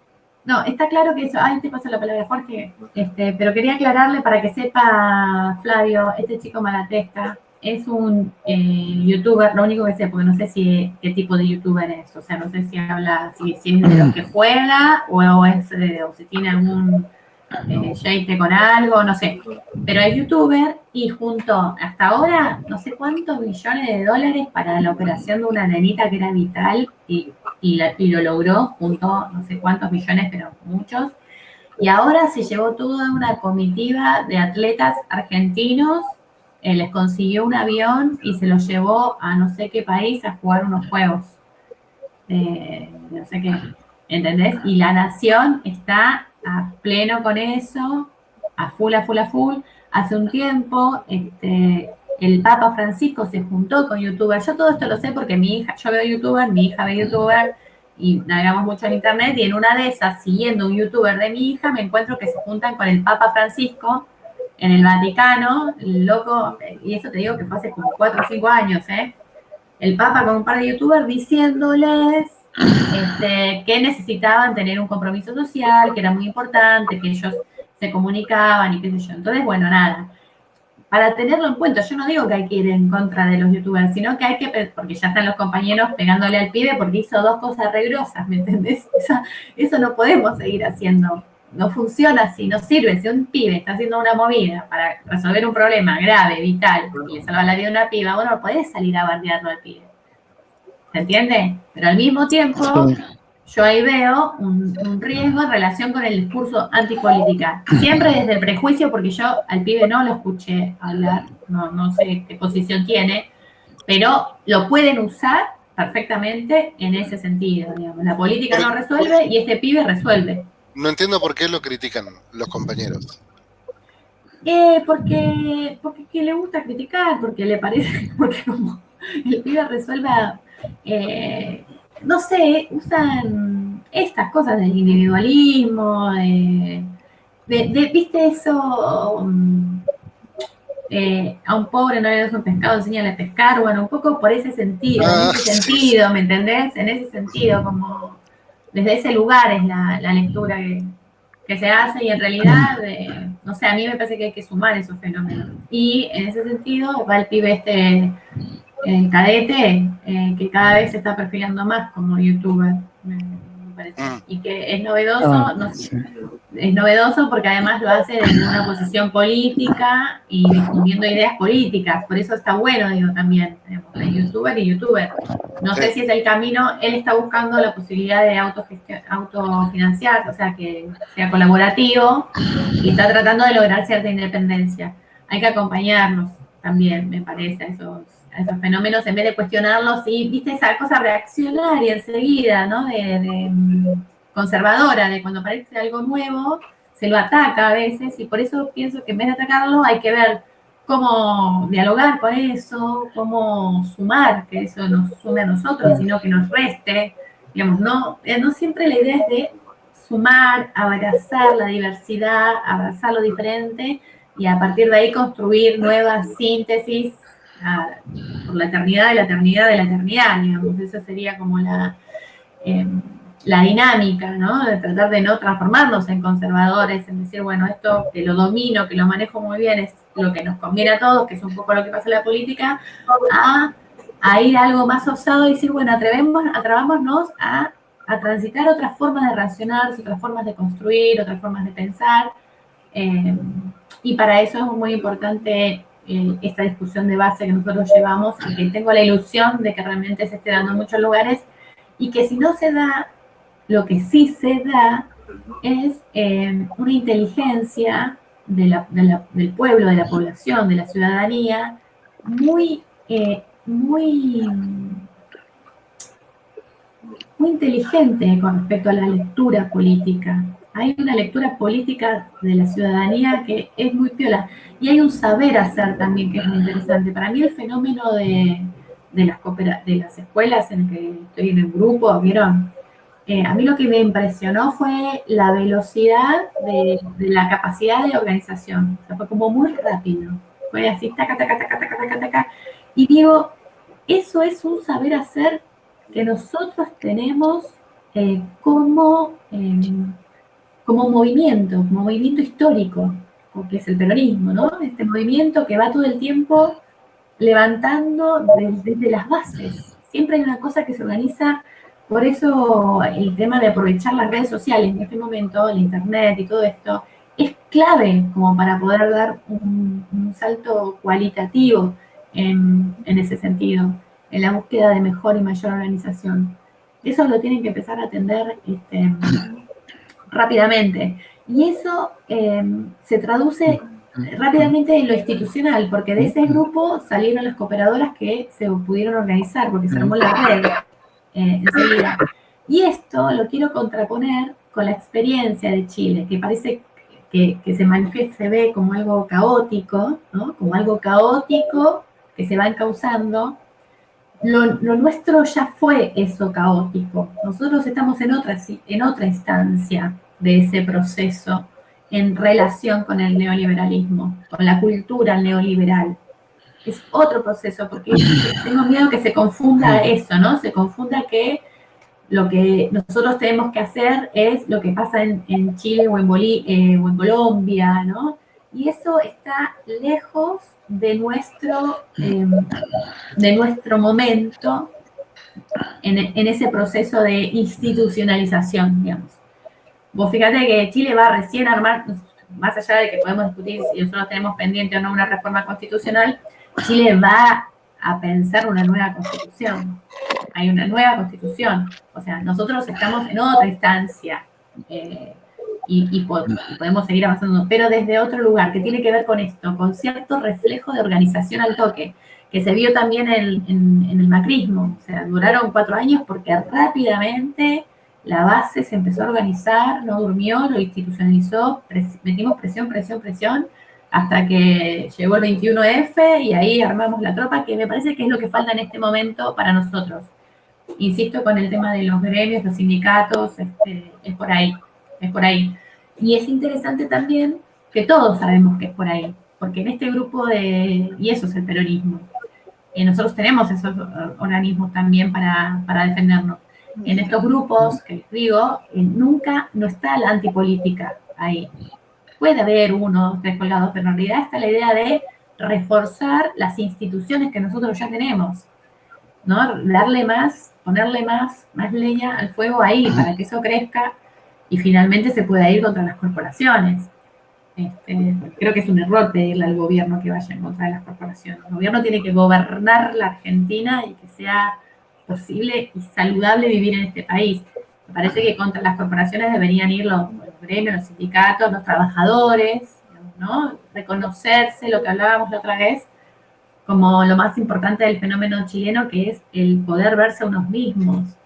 No, está claro que eso. Ay, te paso la palabra, Jorge. Pero quería aclararle para que sepa, Flavio, este chico Malatesta es un youtuber, lo único que sé, porque no sé qué tipo de youtuber es. O sea, no sé si habla, si es de los que juega o si tiene algún shade con algo, no sé. Pero es youtuber y juntó hasta ahora no sé cuántos millones de dólares para la operación de una nenita que era vital y lo logró, juntó no sé cuántos millones, pero muchos. Y ahora se llevó toda una comitiva de atletas argentinos, les consiguió un avión y se los llevó a no sé qué país a jugar unos juegos. No sé qué, ¿entendés? Y la nación está a pleno con eso, a full. Hace un tiempo, el Papa Francisco se juntó con youtubers. Yo todo esto lo sé porque yo veo youtuber, mi hija ve youtuber y navegamos mucho en internet y en una de esas, siguiendo un youtuber de mi hija, me encuentro que se juntan con el Papa Francisco en el Vaticano, el loco, y eso te digo que fue hace como 4 o 5 años, el Papa con un par de youtubers diciéndoles que necesitaban tener un compromiso social, que era muy importante, que ellos se comunicaban y qué sé yo. Entonces, bueno, nada, para tenerlo en cuenta, yo no digo que hay que ir en contra de los youtubers, sino que hay que, porque ya están los compañeros pegándole al pibe porque hizo 2 cosas re grosas, ¿me entendés? Eso no podemos seguir haciendo. No funciona así, no sirve. Si un pibe está haciendo una movida para resolver un problema grave, vital, y le salva la vida a una piba, bueno, no podés salir a bardearlo al pibe. ¿Se entiende? Pero al mismo tiempo, yo ahí veo un riesgo en relación con el discurso antipolítica. Siempre desde el prejuicio, porque yo al pibe no lo escuché hablar, no sé qué posición tiene, pero lo pueden usar perfectamente en ese sentido, digamos. La política no resuelve y este pibe resuelve. No entiendo por qué lo critican los compañeros. Porque que le gusta criticar, porque le parece, porque como el pibe resuelva, no sé, usan estas cosas del individualismo, viste eso, a un pobre no le das un pescado, enséñale a pescar, bueno, un poco por ese sentido, en ese sentido, ¿me entendés? En ese sentido, como desde ese lugar es la lectura que se hace y en realidad, no sé, a mí me parece que hay que sumar esos fenómenos. Y en ese sentido va el pibe el cadete, que cada vez se está perfilando más como youtuber, me parece. Y que es novedoso, es novedoso porque además lo hace desde una posición política y difundiendo ideas políticas. Por eso está bueno, digo, también, de youtuber y youtuber. No sé si es el camino, él está buscando la posibilidad de autofinanciarse, o sea, que sea colaborativo y está tratando de lograr cierta independencia. Hay que acompañarnos también, me parece, a esos fenómenos en vez de cuestionarlos y, viste, esa cosa reaccionaria enseguida, ¿no? De conservadora, de cuando aparece algo nuevo, se lo ataca a veces y por eso pienso que en vez de atacarlo hay que ver cómo dialogar con eso, cómo sumar, que eso nos sume a nosotros, sino que nos reste. Digamos, no siempre la idea es de sumar, abrazar la diversidad, abrazar lo diferente y a partir de ahí construir nuevas síntesis por la eternidad de la eternidad de la eternidad, digamos. Esa sería como la dinámica, ¿no? De tratar de no transformarnos en conservadores, en decir, bueno, esto que lo domino, que lo manejo muy bien, es lo que nos conviene a todos, que es un poco lo que pasa en la política, a ir a algo más osado y decir, bueno, atrevámonos a transitar otras formas de relacionarse, otras formas de construir, otras formas de pensar, y para eso es muy importante esta discusión de base que nosotros llevamos y que tengo la ilusión de que realmente se esté dando en muchos lugares y que si no se da, lo que sí se da es una inteligencia del pueblo, de la población, de la ciudadanía, muy inteligente con respecto a la lectura política. Hay una lectura política de la ciudadanía que es muy piola. Y hay un saber hacer también que es muy interesante. Para mí el fenómeno de las escuelas en que estoy en el grupo, ¿vieron? A mí lo que me impresionó fue la velocidad de la capacidad de organización. O sea, fue como muy rápido. Fue así, taca, taca, taca, taca, taca, taca. Y digo, eso es un saber hacer que nosotros tenemos como movimiento histórico, porque es el peronismo, ¿no? Este movimiento que va todo el tiempo levantando desde las bases. Siempre hay una cosa que se organiza, por eso el tema de aprovechar las redes sociales en este momento, el internet y todo esto, es clave como para poder dar un salto cualitativo en ese sentido, en la búsqueda de mejor y mayor organización. Eso lo tienen que empezar a atender rápidamente. Y eso se traduce rápidamente en lo institucional, porque de ese grupo salieron las cooperadoras que se pudieron organizar, porque se armó la red enseguida. Y esto lo quiero contraponer con la experiencia de Chile, que parece que se manifiesta, se ve como algo caótico, ¿no? Como algo caótico que se va encauzando. Lo nuestro ya fue eso caótico. Nosotros estamos en otra instancia de ese proceso en relación con el neoliberalismo, con la cultura neoliberal. Es otro proceso, porque tengo miedo que se confunda eso, ¿no? Se confunda que lo que nosotros tenemos que hacer es lo que pasa en Chile o en Colombia, ¿no? Y eso está lejos de nuestro momento en ese proceso de institucionalización, digamos. Vos fíjate que Chile va recién a armar, más allá de que podemos discutir si nosotros tenemos pendiente o no una reforma constitucional, Chile va a pensar una nueva constitución. hay una nueva constitución. O sea, nosotros estamos en otra instancia y podemos seguir avanzando, pero desde otro lugar, que tiene que ver con esto, con cierto reflejo de organización al toque, que se vio también en el macrismo. O sea, duraron 4 años porque rápidamente la base se empezó a organizar, no durmió, lo institucionalizó, metimos presión, hasta que llegó el 21F y ahí armamos la tropa, que me parece que es lo que falta en este momento para nosotros. Insisto con el tema de los gremios, los sindicatos, es por ahí. Y es interesante también que todos sabemos que es por ahí, porque en este grupo y eso es el peronismo, nosotros tenemos esos organismos también para defendernos. En estos grupos, que les digo, nunca no está la antipolítica ahí. Puede haber 1, 2, 3 colgados, pero en realidad está la idea de reforzar las instituciones que nosotros ya tenemos, ¿no? Darle más, ponerle más leña al fuego ahí para que eso crezca y finalmente se pueda ir contra las corporaciones. Creo que es un error pedirle al gobierno que vaya en contra de las corporaciones. El gobierno tiene que gobernar la Argentina y que sea posible y saludable vivir en este país. Me parece que contra las corporaciones deberían ir los gremios, los sindicatos, los trabajadores, ¿no? Reconocerse, lo que hablábamos la otra vez, como lo más importante del fenómeno chileno, que es el poder verse a unos mismos.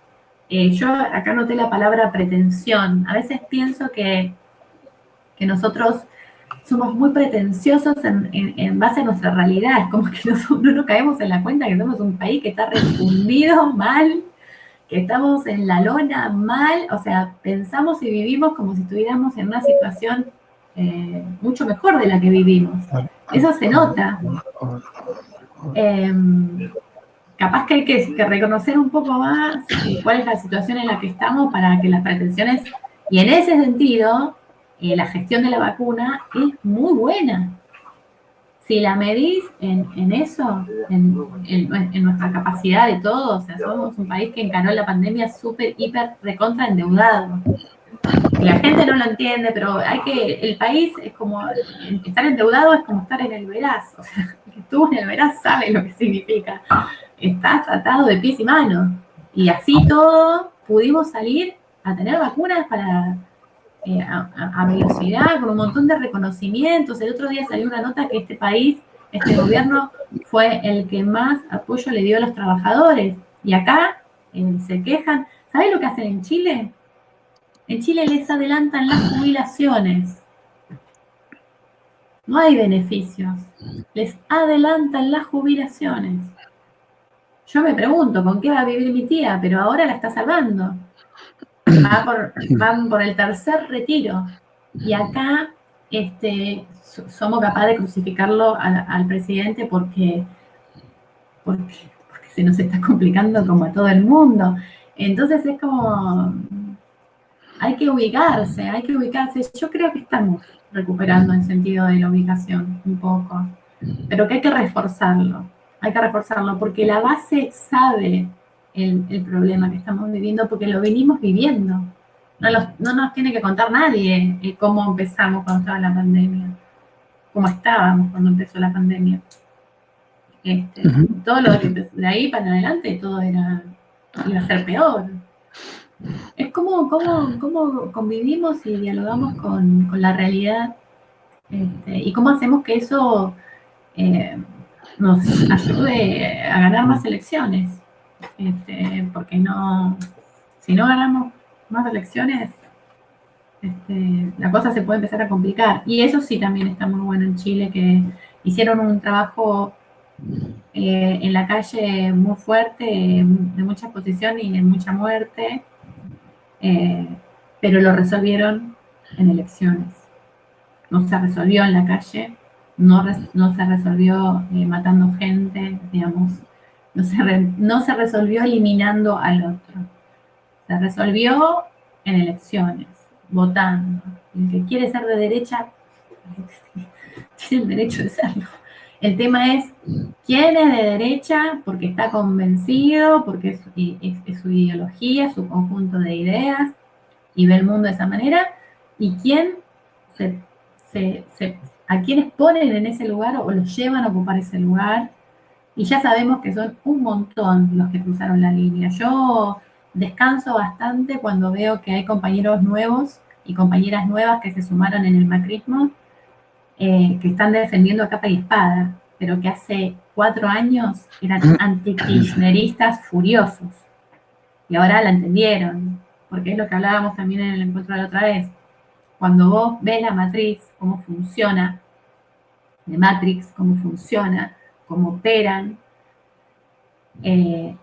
Yo acá noté la palabra pretensión. A veces pienso que nosotros somos muy pretenciosos en base a nuestra realidad. Es como que no nos caemos en la cuenta que somos un país que está refundido mal, que estamos en la lona mal. O sea, pensamos y vivimos como si estuviéramos en una situación mucho mejor de la que vivimos. Eso se nota. Capaz que hay que reconocer un poco más cuál es la situación en la que estamos para que las pretensiones, y en ese sentido, la gestión de la vacuna es muy buena. Si la medís en eso, en nuestra capacidad de todo, o sea, somos un país que encaró la pandemia súper, hiper, recontra endeudado. Y la gente no lo entiende, pero el país es como, estar endeudado es como estar en el veraz. O sea, el que estuvo en el veraz sabe lo que significa. Estás atado de pies y manos. Y así todo pudimos salir a tener vacunas para a velocidad, con un montón de reconocimientos. El otro día salió una nota que este país, este gobierno, fue el que más apoyo le dio a los trabajadores. Y acá se quejan. ¿Sabés lo que hacen en Chile? En Chile les adelantan las jubilaciones. No hay beneficios. Les adelantan las jubilaciones. Yo me pregunto, ¿con qué va a vivir mi tía? Pero ahora la está salvando. Van por el 3er retiro. Y acá somos capaces de crucificarlo al presidente porque se nos está complicando como a todo el mundo. Entonces es como, hay que ubicarse. Yo creo que estamos recuperando el sentido de la ubicación un poco, pero que hay que reforzarlo porque la base sabe el problema que estamos viviendo, porque lo venimos viviendo. No nos tiene que contar nadie cómo empezamos cuando estaba la pandemia, cómo estábamos cuando empezó la pandemia. Todo lo que de ahí para adelante, todo iba a ser peor. Es como convivimos y dialogamos con la realidad, y cómo hacemos que eso nos ayude a ganar más elecciones. Porque si no ganamos más elecciones, la cosa se puede empezar a complicar. Y eso sí también está muy bueno en Chile, que hicieron un trabajo en la calle muy fuerte, de mucha exposición y de mucha muerte, pero lo resolvieron en elecciones. No se resolvió en la calle, no se resolvió matando gente, digamos, no se resolvió eliminando al otro. Se resolvió en elecciones, votando. El que quiere ser de derecha tiene el derecho de serlo. El tema es quién es de derecha porque está convencido, porque es su ideología, su conjunto de ideas, y ve el mundo de esa manera, y quién a quienes ponen en ese lugar o los llevan a ocupar ese lugar, Y ya sabemos que son un montón los que cruzaron la línea. Yo descanso bastante cuando veo que hay compañeros nuevos y compañeras nuevas que se sumaron en el macrismo, que están defendiendo a capa y espada, pero que hace 4 años eran antikirchneristas furiosos. Y ahora la entendieron, porque es lo que hablábamos también en el encuentro de la otra vez. Cuando vos ves la matriz, cómo funciona, de Matrix, cómo funciona, cómo operan,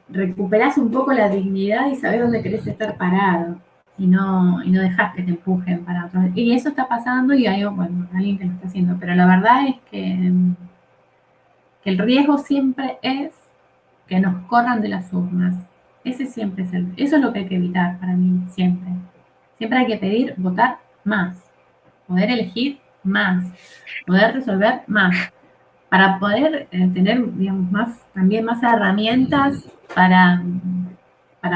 recuperás un poco la dignidad y sabés dónde querés estar parado y no dejás que te empujen para otros. Y eso está pasando y hay, bueno, alguien que lo está haciendo, pero la verdad es que el riesgo siempre es que nos corran de las urnas. Ese siempre es eso es lo que hay que evitar para mí, siempre. Siempre hay que pedir votar más, poder elegir más, poder resolver más, para poder tener, digamos, también más herramientas para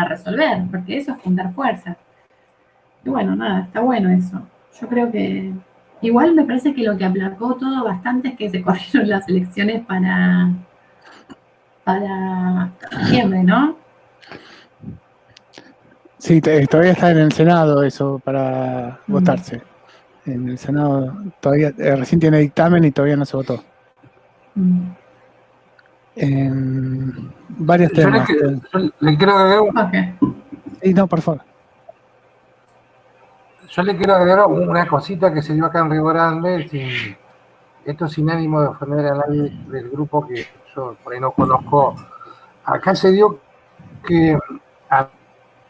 resolver, porque eso es juntar fuerzas. Y bueno, nada, está bueno eso. Yo creo que igual me parece que lo que aplacó todo bastante es que se corrieron las elecciones para septiembre, ¿no? Sí, todavía está en el Senado eso para votarse. En el Senado todavía recién tiene dictamen y todavía no se votó. En varios temas. Le quiero agregar Sí, no, por favor. Yo le quiero agregar una cosita que se dio acá en Río Grande, esto sin ánimo de ofender a nadie del grupo que yo por ahí no conozco. Acá se dio que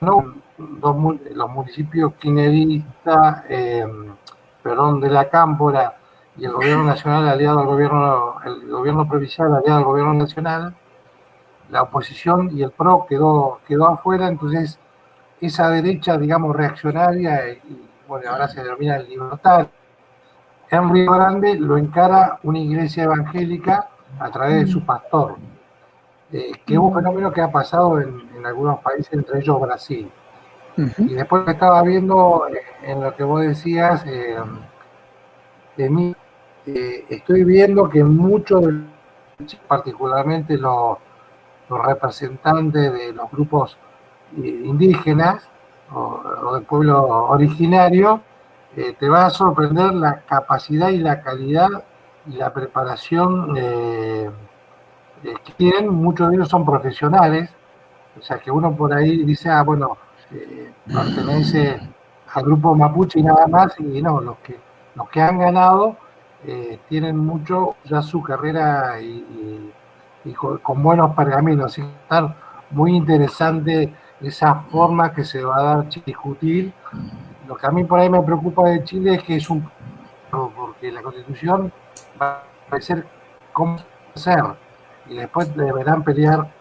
los municipios kirchneristas, de la Cámpora y el gobierno nacional aliado al gobierno, el gobierno provincial aliado al gobierno nacional, la oposición y el PRO quedó afuera, entonces esa derecha, digamos, reaccionaria, y bueno, ahora se denomina libertaria, en Río Grande lo encara una iglesia evangélica a través de su pastor, que es un fenómeno que ha pasado en algunos países, entre ellos Brasil. Y después estaba viendo en lo que vos decías, de mí, estoy viendo que muchos, particularmente los representantes de los grupos indígenas o del pueblo originario, te va a sorprender la capacidad y la calidad y la preparación que tienen. Muchos de ellos son profesionales, o sea que uno por ahí dice, bueno, pertenece al grupo mapuche y nada más, y no, los que han ganado tienen mucho ya su carrera y con buenos pergaminos, así que está muy interesante esa forma que se va a dar discutir. Lo que a mí por ahí me preocupa de Chile es que es porque la Constitución va a ser cómo ser, y después deberán pelear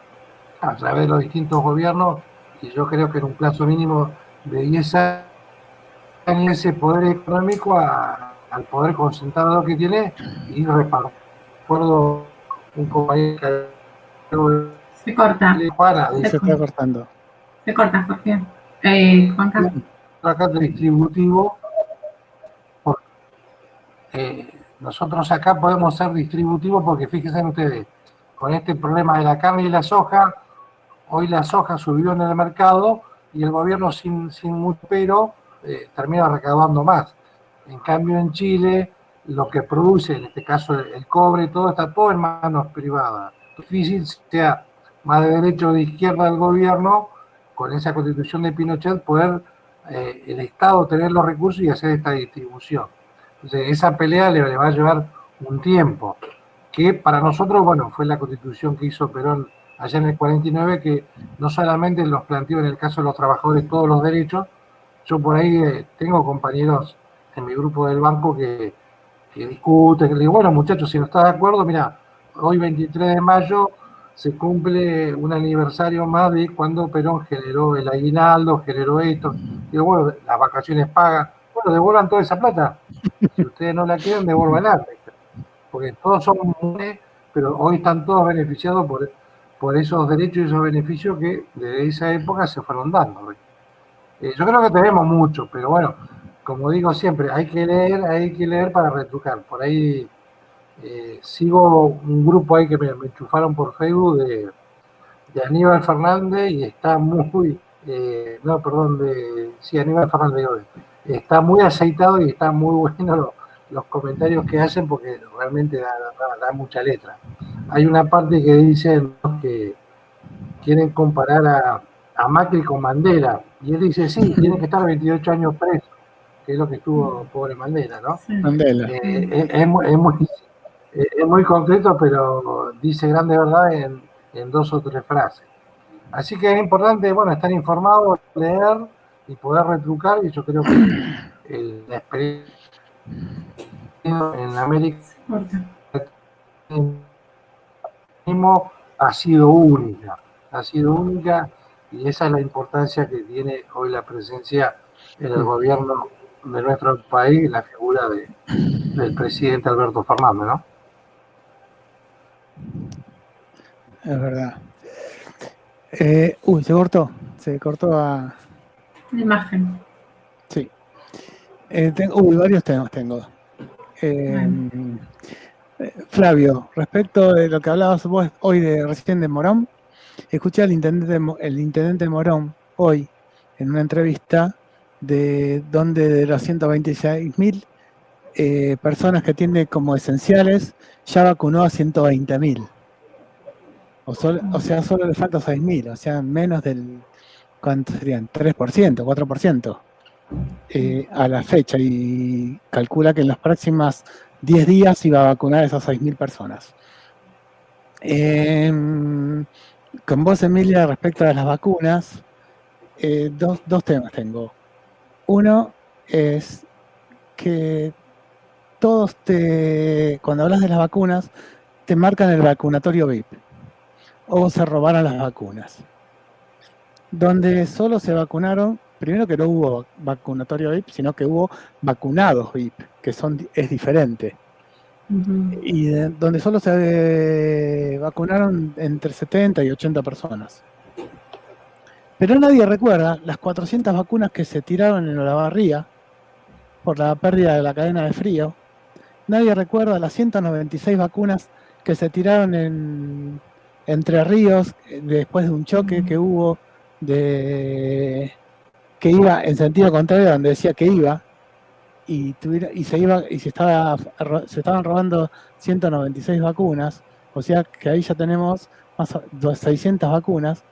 a través de los distintos gobiernos, y yo creo que en un plazo mínimo de 10 años ese poder económico al poder concentrado que tiene y repartir. Recuerdo un compañero que se corta. Se está cortando. Se corta, Jorge. Juan Carlos. Acá distributivo. Nosotros acá podemos ser distributivos porque fíjense ustedes, con este problema de la carne y la soja, hoy la soja subió en el mercado y el gobierno sin mucho pero termina recaudando más. En cambio en Chile lo que produce, en este caso el cobre y todo, está todo en manos privadas. Es difícil sea más de derecha o de izquierda del gobierno, con esa constitución de Pinochet, poder el Estado tener los recursos y hacer esta distribución. Entonces esa pelea le va a llevar un tiempo, que para nosotros, bueno, fue la constitución que hizo Perón allá en el 49, que no solamente nos planteó en el caso de los trabajadores todos los derechos. Yo por ahí tengo compañeros en mi grupo del banco que discuten, que le digo, bueno muchachos, si no estás de acuerdo, mira, hoy 23 de mayo se cumple un aniversario más de cuando Perón generó el aguinaldo, generó esto. Digo, bueno, las vacaciones pagas, bueno, devuelvan toda esa plata. Si ustedes no la quieren, devuélvanla. Porque todos somos mujeres, pero hoy están todos beneficiados por esos derechos y esos beneficios que desde esa época se fueron dando. Yo creo que tenemos mucho, pero bueno, como digo siempre, hay que leer para retrucar. Por ahí sigo un grupo ahí que me enchufaron por Facebook de Aníbal Fernández y está muy, Aníbal Fernández, está muy aceitado y está muy bueno los comentarios que hacen porque realmente da mucha letra. Hay una parte que dicen que quieren comparar a Macri con Mandela y él dice, sí, tiene que estar 28 años preso, que es lo que estuvo pobre Mandela, ¿no? Mandela. Es muy concreto, pero dice grandes verdades en 2 o 3 frases. Así que es importante, bueno, estar informado, leer y poder retrucar, y yo creo que la experiencia en América ha sido única, y esa es la importancia que tiene hoy la presencia en el gobierno de nuestro país, la figura del presidente Alberto Fernández, ¿no? Es verdad. Se cortó la imagen. Sí. Varios temas tengo. Flavio, respecto de lo que hablabas vos hoy recién de Morón, escuché al intendente Morón hoy en una entrevista donde de los 126.000 personas que tiene como esenciales, ya vacunó a 120.000. O sea, solo le falta 6.000, o sea, menos del, ¿cuánto serían? 3%, 4% a la fecha, y calcula que en los próximos 10 días iba a vacunar a esas 6.000 personas. Con vos, Emilia, respecto a las vacunas, dos temas tengo. Uno es que cuando hablas de las vacunas, te marcan el vacunatorio VIP, o se robaron las vacunas. Donde solo se vacunaron, primero que no hubo vacunatorio VIP, sino que hubo vacunados VIP, que es diferente. Y donde solo se vacunaron entre 70 y 80 personas. Pero nadie recuerda las 400 vacunas que se tiraron en Olavarría por la pérdida de la cadena de frío. Nadie recuerda las 196 vacunas que se tiraron en Entre Ríos después de un choque que hubo que iba en sentido contrario, donde decía que iba, y se estaban robando 196 vacunas, o sea que ahí ya tenemos más de 600 vacunas,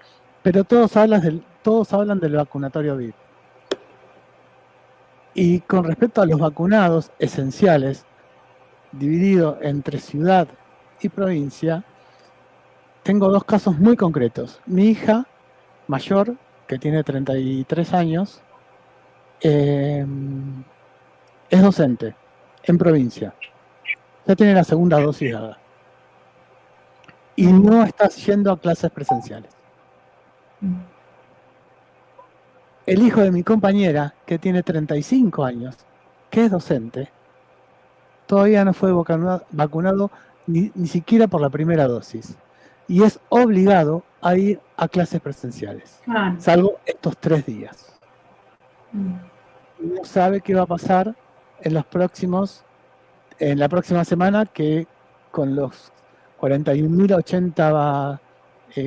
pero todos hablan del vacunatorio VIP. Y con respecto a los vacunados esenciales, dividido entre ciudad y provincia, tengo 2 casos muy concretos. Mi hija mayor, que tiene 33 años, es docente en provincia. Ya tiene la segunda dosis dada. Y no está yendo a clases presenciales. El hijo de mi compañera, que tiene 35 años, que es docente, todavía no fue vacunado ni siquiera por la primera dosis. Y es obligado a ir a clases presenciales, salvo estos 3 días. No sabe qué va a pasar en la próxima semana, que con los 41.080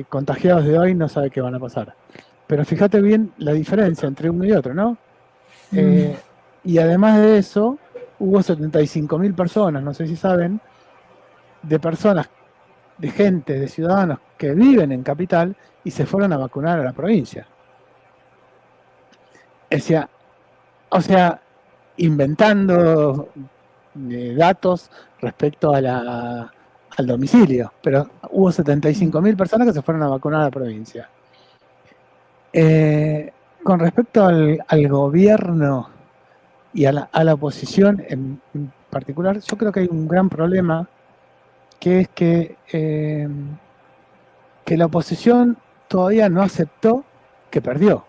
contagiados de hoy no sabe qué van a pasar. Pero fíjate bien la diferencia entre uno y otro, ¿no? Y además de eso, hubo 75.000 personas, no sé si saben, de gente, de ciudadanos que viven en Capital y se fueron a vacunar a la provincia. O sea, inventando datos respecto al domicilio, pero hubo 75.000 personas que se fueron a vacunar a la provincia. Con respecto al gobierno y a la oposición en particular, yo creo que hay un gran problema, que es que la oposición todavía no aceptó que perdió.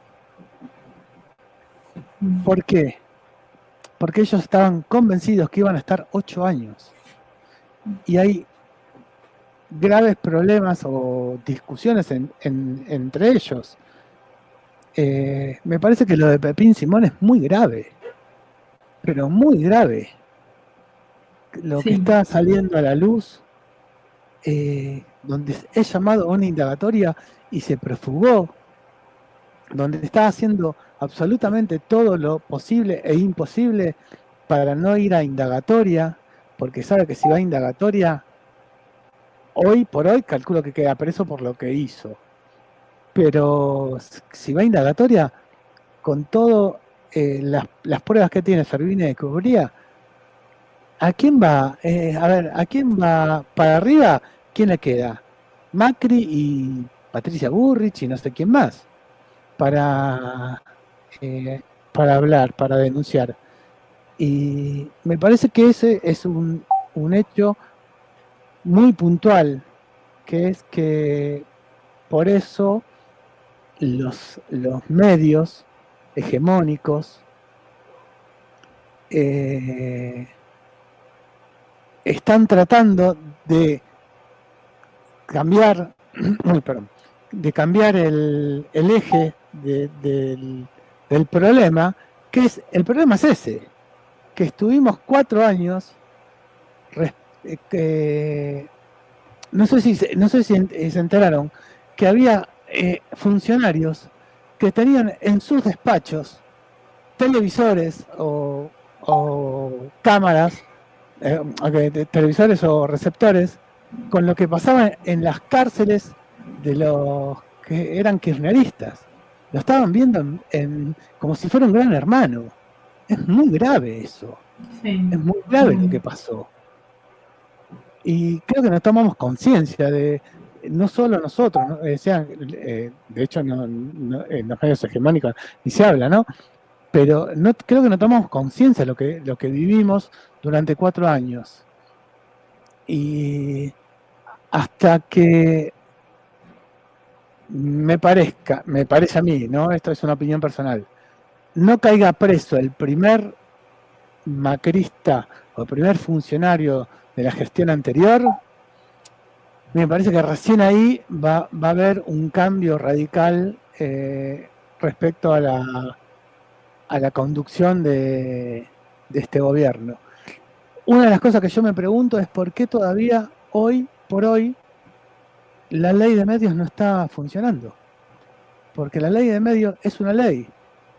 ¿Por qué? Porque ellos estaban convencidos que iban a estar 8 años. Y hay graves problemas o discusiones entre ellos. Me parece que lo de Pepín Simón es muy grave, pero muy grave. lo que está saliendo a la luz, donde es llamado a una indagatoria y se profugó, donde está haciendo absolutamente todo lo posible e imposible para no ir a indagatoria, porque sabe que si va a indagatoria, hoy por hoy calculo que queda preso por lo que hizo. Pero si va a indagatoria, con todo las pruebas que tiene Servini de Cubría, ¿a quién va? A ver, ¿a quién va para arriba? ¿Quién le queda? Macri y Patricia Burrich y no sé quién más para hablar, para denunciar. Y me parece que ese es un hecho muy puntual, que es que por eso los medios hegemónicos están tratando de cambiar, el eje del problema, el problema es ese, que estuvimos 4 años, no sé si se enteraron, que había funcionarios que tenían en sus despachos televisores o cámaras, televisores o receptores, con lo que pasaba en las cárceles de los que eran kirchneristas. Lo estaban viendo como si fuera un gran hermano. Es muy grave eso. Sí. Es muy grave lo que pasó. Y creo que no tomamos conciencia de, no solo nosotros, ¿no? De hecho en los medios hegemónicos ni se habla, ¿no? Pero creo que no tomamos conciencia de lo que vivimos durante 4 años. Y hasta que me parece a mí, ¿no? Esto es una opinión personal, no caiga preso el primer macrista o el primer funcionario de la gestión anterior, me parece que recién ahí va a haber un cambio radical respecto a la conducción de este gobierno. Una de las cosas que yo me pregunto es por qué todavía hoy por hoy la ley de medios no está funcionando. Porque la ley de medios es una ley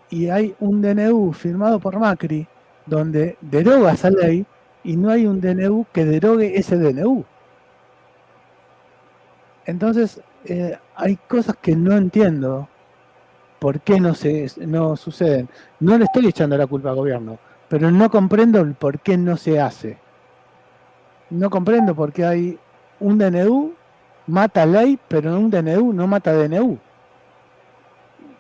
y hay un DNU firmado por Macri donde deroga esa ley y no hay un DNU que derogue ese DNU. Entonces hay cosas que no entiendo por qué no suceden. No le estoy echando la culpa al gobierno, pero no comprendo el por qué no se hace. No comprendo por qué hay un DNU mata ley, pero un DNU no mata DNU.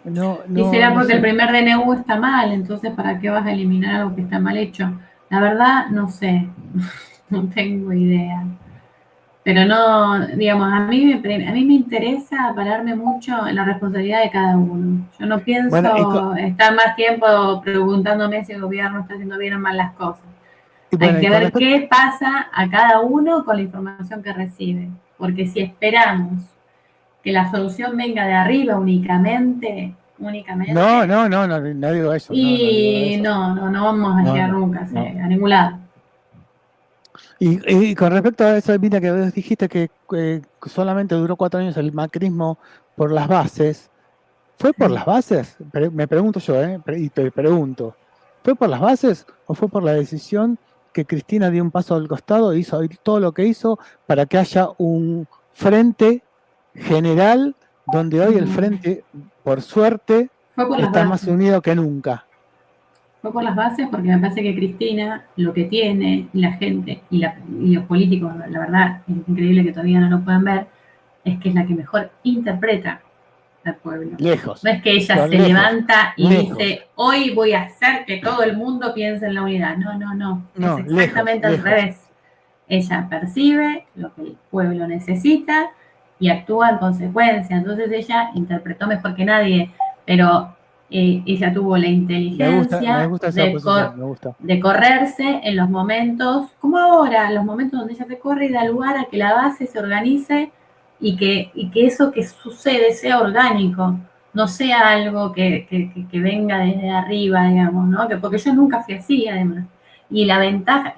Y será porque el primer DNU está mal, entonces ¿para qué vas a eliminar algo que está mal hecho? La verdad, no sé, no tengo idea. Pero no, digamos, a mí me interesa pararme mucho en la responsabilidad de cada uno. Yo no pienso estar más tiempo preguntándome si el gobierno está haciendo bien o mal las cosas. Hay que ver qué pasa a cada uno con la información que recibe. Porque si esperamos que la solución venga de arriba únicamente. No digo eso. Y no vamos a llegar nunca a ningún lado. Y con respecto a eso, mira que vos dijiste que solamente duró 4 años el macrismo por las bases. ¿Fue por las bases? Me pregunto yo, y te pregunto, ¿fue por las bases o fue por la decisión que Cristina dio un paso al costado e hizo todo lo que hizo para que haya un frente general donde hoy el frente, por suerte, está más unido que nunca? Fue por las bases porque me parece que Cristina, lo que tiene, y la gente, y los políticos, la verdad, es increíble que todavía no lo puedan ver, es que es la que mejor interpreta al pueblo. Lejos. No es que ella se levanta y dice, hoy voy a hacer que todo el mundo piense en la unidad. No. Es exactamente al revés. Ella percibe lo que el pueblo necesita y actúa en consecuencia. Entonces ella interpretó mejor que nadie, pero ella tuvo la inteligencia de correrse en los momentos, como ahora, los momentos donde ella se corre y da lugar a que la base se organice y que eso que sucede sea orgánico, no sea algo que venga desde arriba, digamos, ¿no? Porque yo nunca fui así, además. Y la ventaja,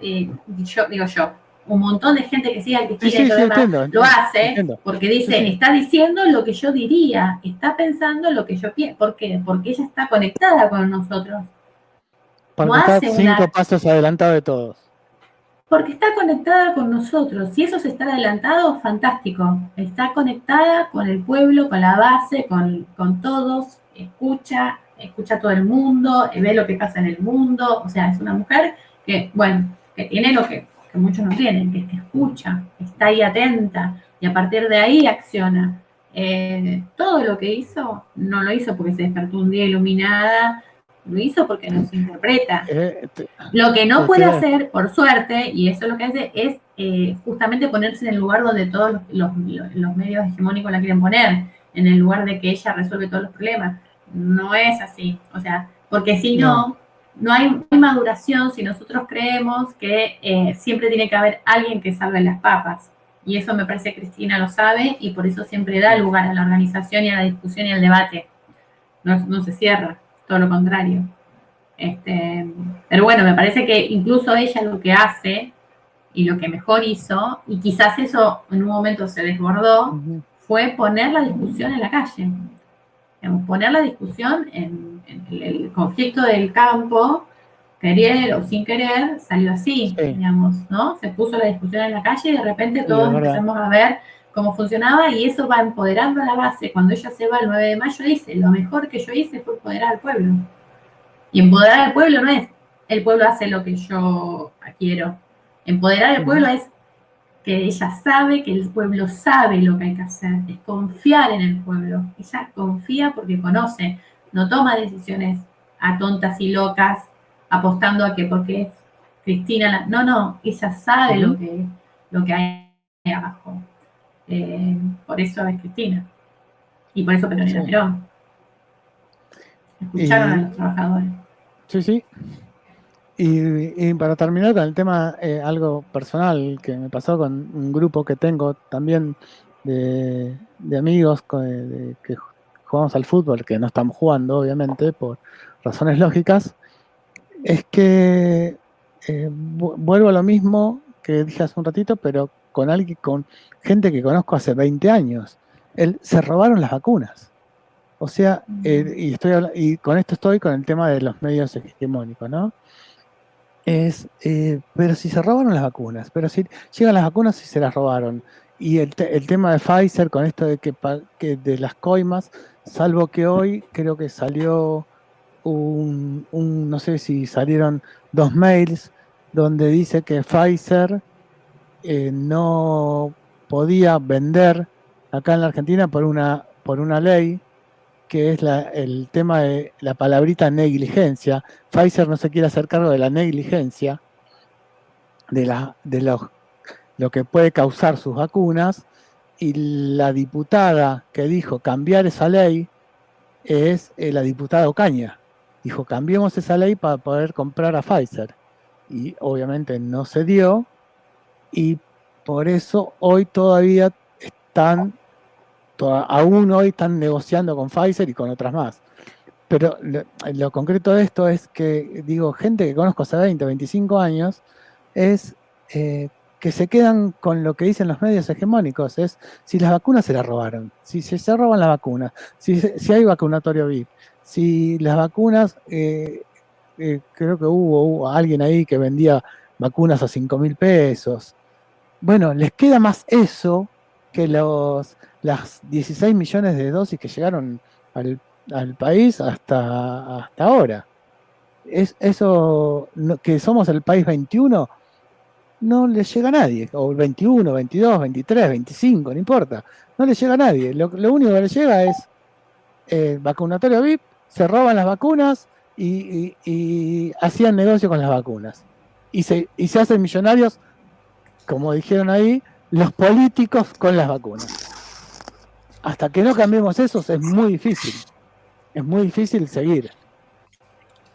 un montón de gente que sigue al Cristina y todo demás, entiendo, lo hace entiendo. porque dice, está diciendo lo que yo diría, está pensando lo que yo pienso. ¿Por qué? Porque ella está conectada con nosotros. Porque No está hace 5 pasos adelantado de todos. Porque está conectada con nosotros. Si eso es estar adelantado, fantástico. Está conectada con el pueblo, con la base, con todos, escucha a todo el mundo, ve lo que pasa en el mundo. O sea, es una mujer que, bueno, que tiene lo que muchos no tienen, que es que escucha, está ahí atenta y a partir de ahí acciona. Todo lo que hizo, no lo hizo porque se despertó un día iluminada, lo hizo porque nos interpreta. Lo que no puede hacer, por suerte, y eso es lo que hace, es justamente ponerse en el lugar donde todos los medios hegemónicos la quieren poner, en el lugar de que ella resuelve todos los problemas. No es así. O sea, porque si no hay maduración si nosotros creemos que siempre tiene que haber alguien que salve las papas. Y eso me parece que Cristina lo sabe y por eso siempre da lugar a la organización y a la discusión y al debate. No se cierra, todo lo contrario. Pero bueno, me parece que incluso ella lo que hace y lo que mejor hizo, y quizás eso en un momento se desbordó, fue poner la discusión en la calle. Poner la discusión en el conflicto del campo, querer o sin querer, salió así, digamos, ¿no? Se puso la discusión en la calle y de repente todos empezamos a ver cómo funcionaba y eso va empoderando a la base. Cuando ella se va el 9 de mayo dice, lo mejor que yo hice fue empoderar al pueblo. Y empoderar al pueblo no es el pueblo hace lo que yo quiero. Empoderar al pueblo es que ella sabe que el pueblo sabe lo que hay que hacer. Es confiar en el pueblo. Ella confía porque conoce. No toma decisiones a tontas y locas apostando a que porque es Cristina. No. Ella sabe lo que hay abajo. Por eso es Cristina. Y por eso Peronera Perón. Escucharon a los trabajadores. Sí. Y para terminar con el tema, algo personal que me pasó con un grupo que tengo también de amigos que jugamos al fútbol, que no estamos jugando, obviamente, por razones lógicas, es que vuelvo a lo mismo que dije hace un ratito, pero con gente que conozco hace 20 años. Se robaron las vacunas. O sea, y con esto estoy con el tema de los medios hegemónicos, ¿no? Pero si se robaron las vacunas, pero si llegan las vacunas y se las robaron. Y el tema de Pfizer con esto de que de las coimas, salvo que hoy creo que salió no sé si salieron 2 mails donde dice que Pfizer no podía vender acá en la Argentina por una ley que es el tema de la palabrita negligencia. Pfizer no se quiere hacer cargo de la negligencia, de lo que puede causar sus vacunas, y la diputada que dijo cambiar esa ley es la diputada Ocaña. Dijo, cambiemos esa ley para poder comprar a Pfizer. Y obviamente no se dio, y por eso hoy todavía aún hoy están negociando con Pfizer y con otras más. Pero lo concreto de esto es que, digo, gente que conozco hace 20, 25 años, es que se quedan con lo que dicen los medios hegemónicos, es si las vacunas se las robaron, si se roban las vacunas, si hay vacunatorio VIP, si las vacunas, creo que hubo alguien ahí que vendía vacunas a 5.000 pesos. Bueno, les queda más eso que las 16 millones de dosis que llegaron al país hasta ahora. Eso que somos el país 21, no le llega a nadie, o el 21, 22, 23, 25, no importa, no le llega a nadie. Lo único que le llega es vacunatorio VIP, se roban las vacunas y hacían negocio con las vacunas. Y se hacen millonarios, como dijeron ahí, los políticos con las vacunas. Hasta que no cambiemos eso es muy difícil. Es muy difícil seguir.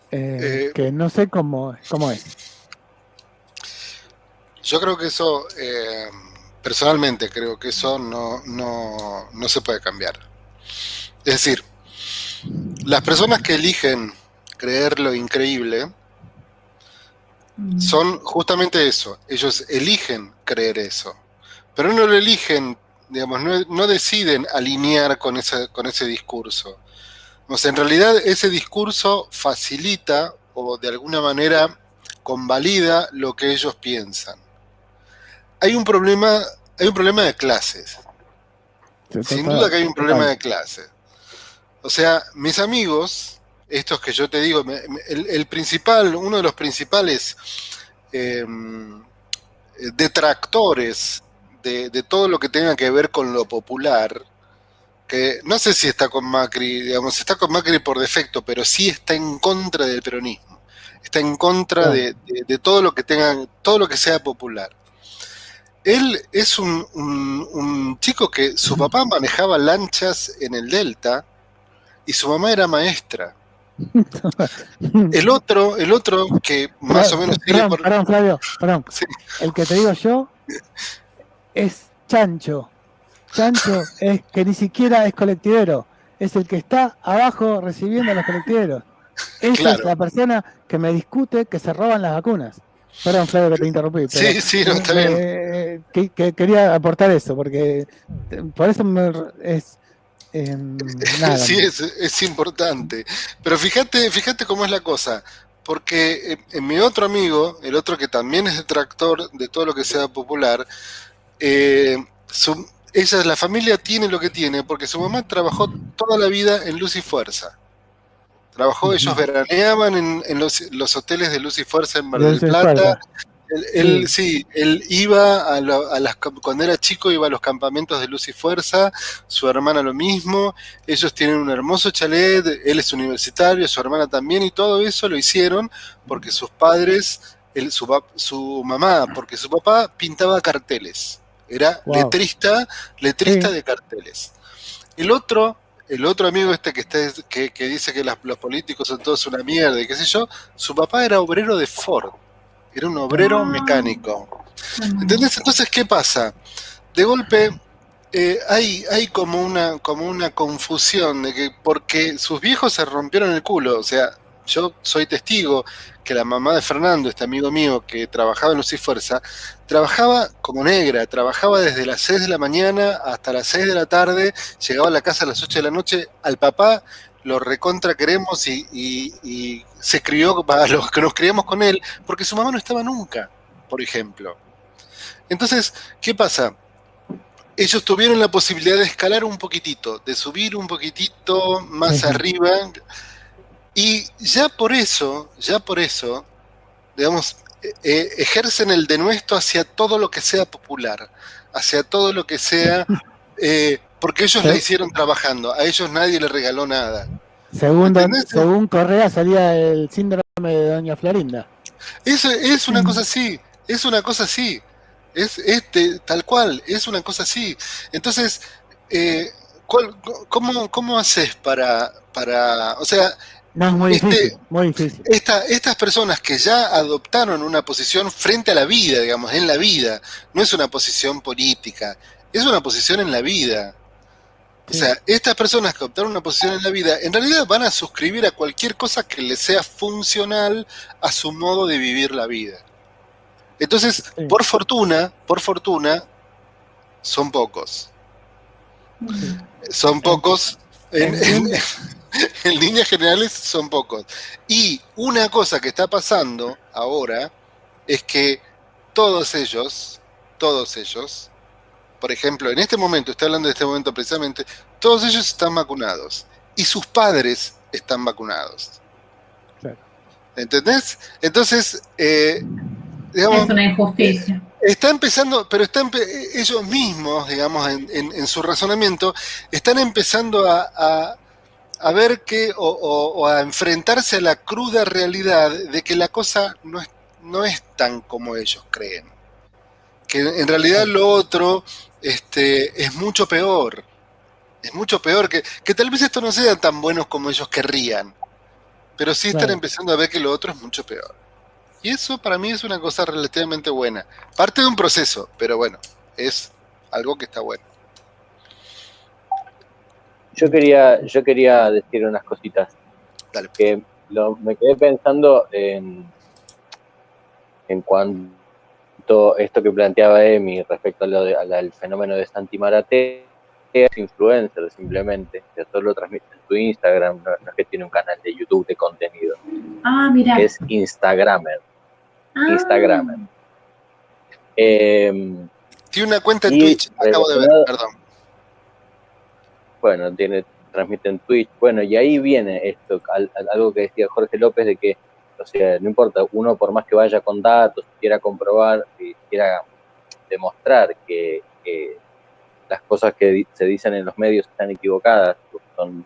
Que no sé cómo es. Yo creo que eso, personalmente creo que eso no se puede cambiar. Es decir, las personas que eligen creer lo increíble son justamente eso. Ellos eligen creer eso, pero no lo eligen, digamos, no deciden alinear con ese discurso. O sea, en realidad ese discurso facilita o de alguna manera convalida lo que ellos piensan. Hay un problema de clases. Sin duda que hay un problema de clases. O sea, mis amigos, estos que yo te digo, uno de los principales detractores de todo lo que tenga que ver con lo popular, que no sé si está con Macri, digamos, está con Macri por defecto, pero sí está en contra del peronismo, está en contra de todo lo que todo lo que sea popular. Él es un chico que su papá manejaba lanchas en el Delta y su mamá era maestra. El otro que más o menos sigue por... Perdón, Flavio, perdón. Sí. El que te digo yo es Chancho. Chancho es que ni siquiera es colectivero, es el que está abajo recibiendo a los colectiveros. Esa Claro. es la persona que me discute que se roban las vacunas. Perdón, Flavio, que te interrumpí. Pero Sí, no, está bien. Quería aportar eso, porque por eso nada. Sí, es importante. Pero fíjate cómo es la cosa. Porque mi otro amigo, el otro que también es detractor de todo lo que sea popular, la familia tiene lo que tiene porque su mamá trabajó toda la vida en Luz y Fuerza. Ellos veraneaban en los hoteles de Luz y Fuerza en Mar del Plata. Él iba cuando era chico iba a los campamentos de Luz y Fuerza, su hermana lo mismo, ellos tienen un hermoso chalet, él es universitario, su hermana también, y todo eso lo hicieron porque sus padres, su mamá, porque su papá pintaba carteles, era letrista de carteles. El otro amigo que dice que los políticos son todos una mierda y qué sé yo, su papá era obrero de Ford. Era un obrero mecánico. ¿Entendés? Entonces, ¿qué pasa? De golpe hay como una confusión de que porque sus viejos se rompieron el culo. O sea, yo soy testigo que la mamá de Fernando, este amigo mío que trabajaba en Luz y Fuerza, trabajaba como negra, trabajaba desde las 6 de la mañana hasta las 6 de la tarde, llegaba a la casa a las 8 de la noche. Al papá lo recontra queremos y se crió para los que nos criamos con él, porque su mamá no estaba nunca, por ejemplo. Entonces, ¿qué pasa? Ellos tuvieron la posibilidad de escalar un poquitito, de subir un poquitito más arriba, y ya por eso, digamos, ejercen el denuesto hacia todo lo que sea popular, hacia todo lo que sea... porque ellos la hicieron trabajando, a ellos nadie le regaló nada. Según Correa salía el síndrome de Doña Florinda. Es una cosa así, tal cual, es una cosa así. Entonces, ¿cómo haces para, o sea... No, es muy difícil, muy difícil. Estas personas que ya adoptaron una posición frente a la vida, digamos, en la vida, no es una posición política, es una posición en la vida. O sea, estas personas que adoptaron una posición en la vida, en realidad van a suscribir a cualquier cosa que les sea funcional a su modo de vivir la vida. Entonces, por fortuna, son pocos. Son pocos. En líneas generales son pocos. Y una cosa que está pasando ahora es que todos ellos, por ejemplo, en este momento, estoy hablando de este momento precisamente, todos ellos están vacunados y sus padres están vacunados. Claro. ¿Entendés? Entonces, digamos... Es una injusticia. Está empezando, pero ellos mismos, digamos, en su razonamiento, están empezando a ver o a enfrentarse a la cruda realidad de que la cosa no es tan como ellos creen. Que en realidad lo otro es mucho peor. Es mucho peor, que tal vez esto no sea tan buenos como ellos querrían, pero sí están empezando a ver que lo otro es mucho peor. Y eso para mí es una cosa relativamente buena. Parte de un proceso, pero bueno, es algo que está bueno. Yo quería decir unas cositas. Dale. Que me quedé pensando en en cuanto a esto que planteaba Emi respecto al fenómeno de Santi Maratea, es influencer simplemente, que solo lo transmite en su Instagram, no es que tiene un canal de YouTube de contenido. Mira. Es Instagramer. Instagramer. Tiene una cuenta en Twitch, acabo de ver, perdón. Bueno, transmite en Twitch. Bueno, y ahí viene esto, algo que decía Jorge López, de que, o sea, no importa, uno por más que vaya con datos, quiera comprobar, quiera demostrar que las cosas que se dicen en los medios están equivocadas, son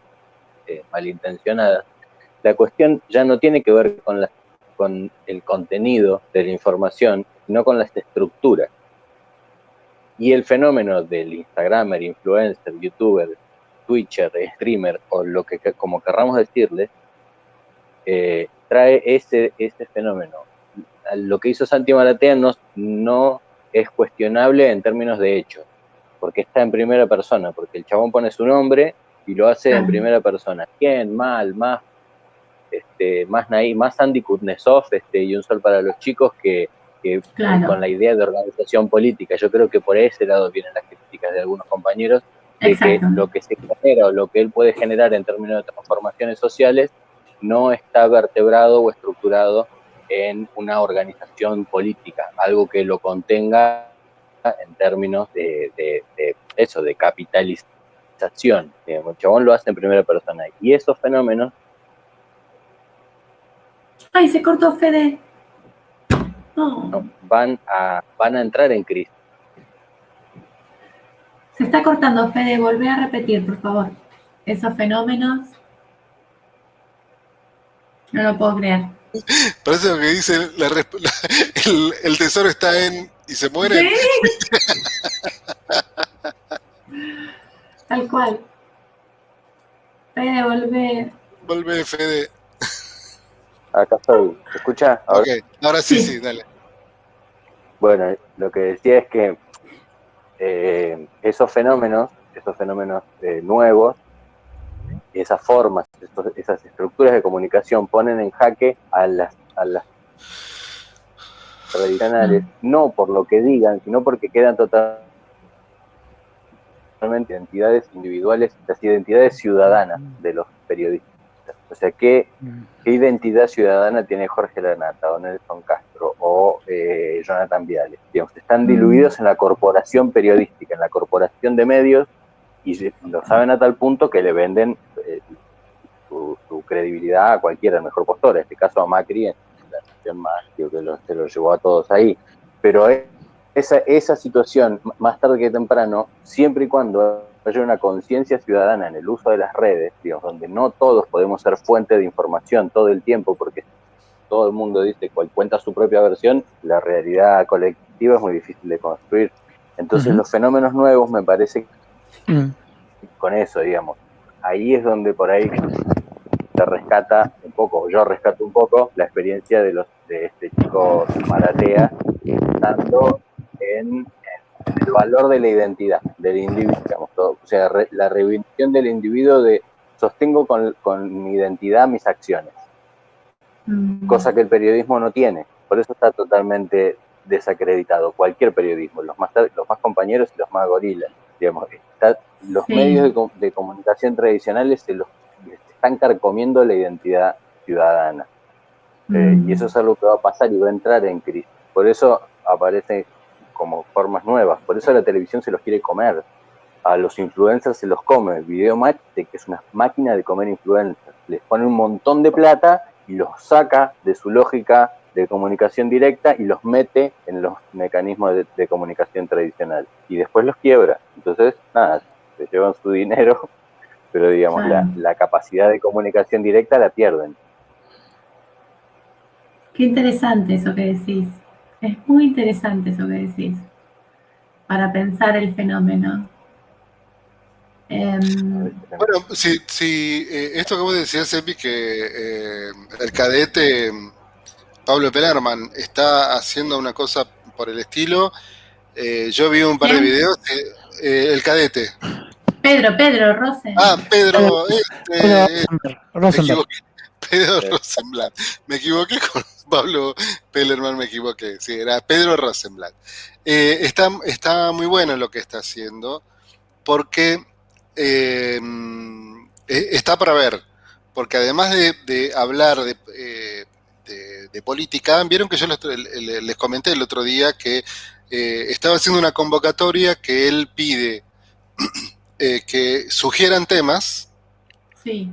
malintencionadas, la cuestión ya no tiene que ver con el contenido de la información, sino con las estructuras. Y el fenómeno del Instagramer, influencer, youtuber, twitcher, streamer, o lo que como querramos decirle, trae ese fenómeno. Lo que hizo Santi Maratea no es cuestionable en términos de hecho, porque está en primera persona, porque el chabón pone su nombre y lo hace en primera persona. ¿Quién? Más Andy Kuznetsov y Un Sol para los Chicos que con la idea de organización política. Yo creo que por ese lado vienen las críticas de algunos compañeros, de que lo que se genera o lo que él puede generar en términos de transformaciones sociales no está vertebrado o estructurado en una organización política, algo que lo contenga en términos de capitalización. El chabón lo hace en primera persona. Y esos fenómenos... ¡Ay, se cortó Fede! No, van a entrar en crisis. Se está cortando, Fede, volvé a repetir, por favor. Esos fenómenos. No lo puedo creer. Parece lo que dice el tesoro está en... y se muere. ¿Sí? Tal cual. Fede, volvé. Volvé, Fede. Acá estoy. ¿Se escucha? Ok, ahora sí, dale. Bueno, lo que decía es que esos fenómenos nuevos, esas formas, esas estructuras de comunicación ponen en jaque a las tradicionales, no por lo que digan, sino porque quedan totalmente identidades individuales, las identidades ciudadanas de los periodistas. O sea, ¿qué identidad ciudadana tiene Jorge Lanata o Nelson Castro o Jonathan Viale? Digamos, están diluidos en la corporación periodística, en la corporación de medios, y lo saben a tal punto que le venden su credibilidad a cualquiera, el mejor postor, en este caso a Macri, en la Nación Más, que se lo llevó a todos ahí. Pero esa situación, más tarde que temprano, siempre y cuando haya una conciencia ciudadana en el uso de las redes, digamos, donde no todos podemos ser fuente de información todo el tiempo, porque todo el mundo dice cuenta su propia versión, la realidad colectiva es muy difícil de construir. Entonces los fenómenos nuevos me parece con eso, digamos, ahí es donde por ahí se rescata un poco, yo rescato un poco la experiencia de este chico Maratea, tanto en el valor de la identidad del individuo, digamos, o sea, la reivindicación del individuo de sostengo con mi identidad mis acciones, cosa que el periodismo no tiene, por eso está totalmente desacreditado, cualquier periodismo, los más compañeros y los más gorilas, digamos, los medios de comunicación tradicionales les están carcomiendo la identidad ciudadana, y eso es algo que va a pasar y va a entrar en crisis, por eso aparece como formas nuevas, por eso la televisión se los quiere comer, a los influencers se los come, el video match, que es una máquina de comer influencers, les pone un montón de plata y los saca de su lógica de comunicación directa y los mete en los mecanismos de comunicación tradicional, y después los quiebra, entonces nada, se llevan su dinero, pero digamos, la capacidad de comunicación directa la pierden. Qué interesante eso que decís. Es muy interesante eso que decís, para pensar el fenómeno. Bueno, si esto que vos decías, Epi, que el cadete Pablo Pelerman está haciendo una cosa por el estilo, yo vi un par de videos, el cadete. Pedro Rosen. Pedro, Rosenberg. Pedro Rosenblatt. Me equivoqué con Pablo Pellerman, me equivoqué. Sí, era Pedro Rosenblatt. Está muy bueno lo que está haciendo, porque está para ver. Porque además de hablar de política, vieron que yo les comenté el otro día que estaba haciendo una convocatoria que él pide que sugieran temas. Sí.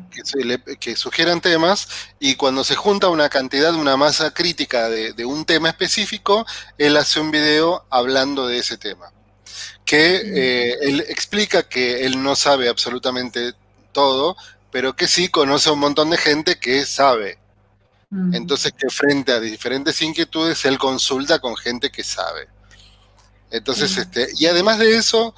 Que sugieran temas, y cuando se junta una cantidad, una masa crítica de un tema específico, él hace un video hablando de ese tema. Que él explica que él no sabe absolutamente todo, pero que sí conoce a un montón de gente que sabe. Entonces, que frente a diferentes inquietudes, él consulta con gente que sabe. Entonces, y además de eso,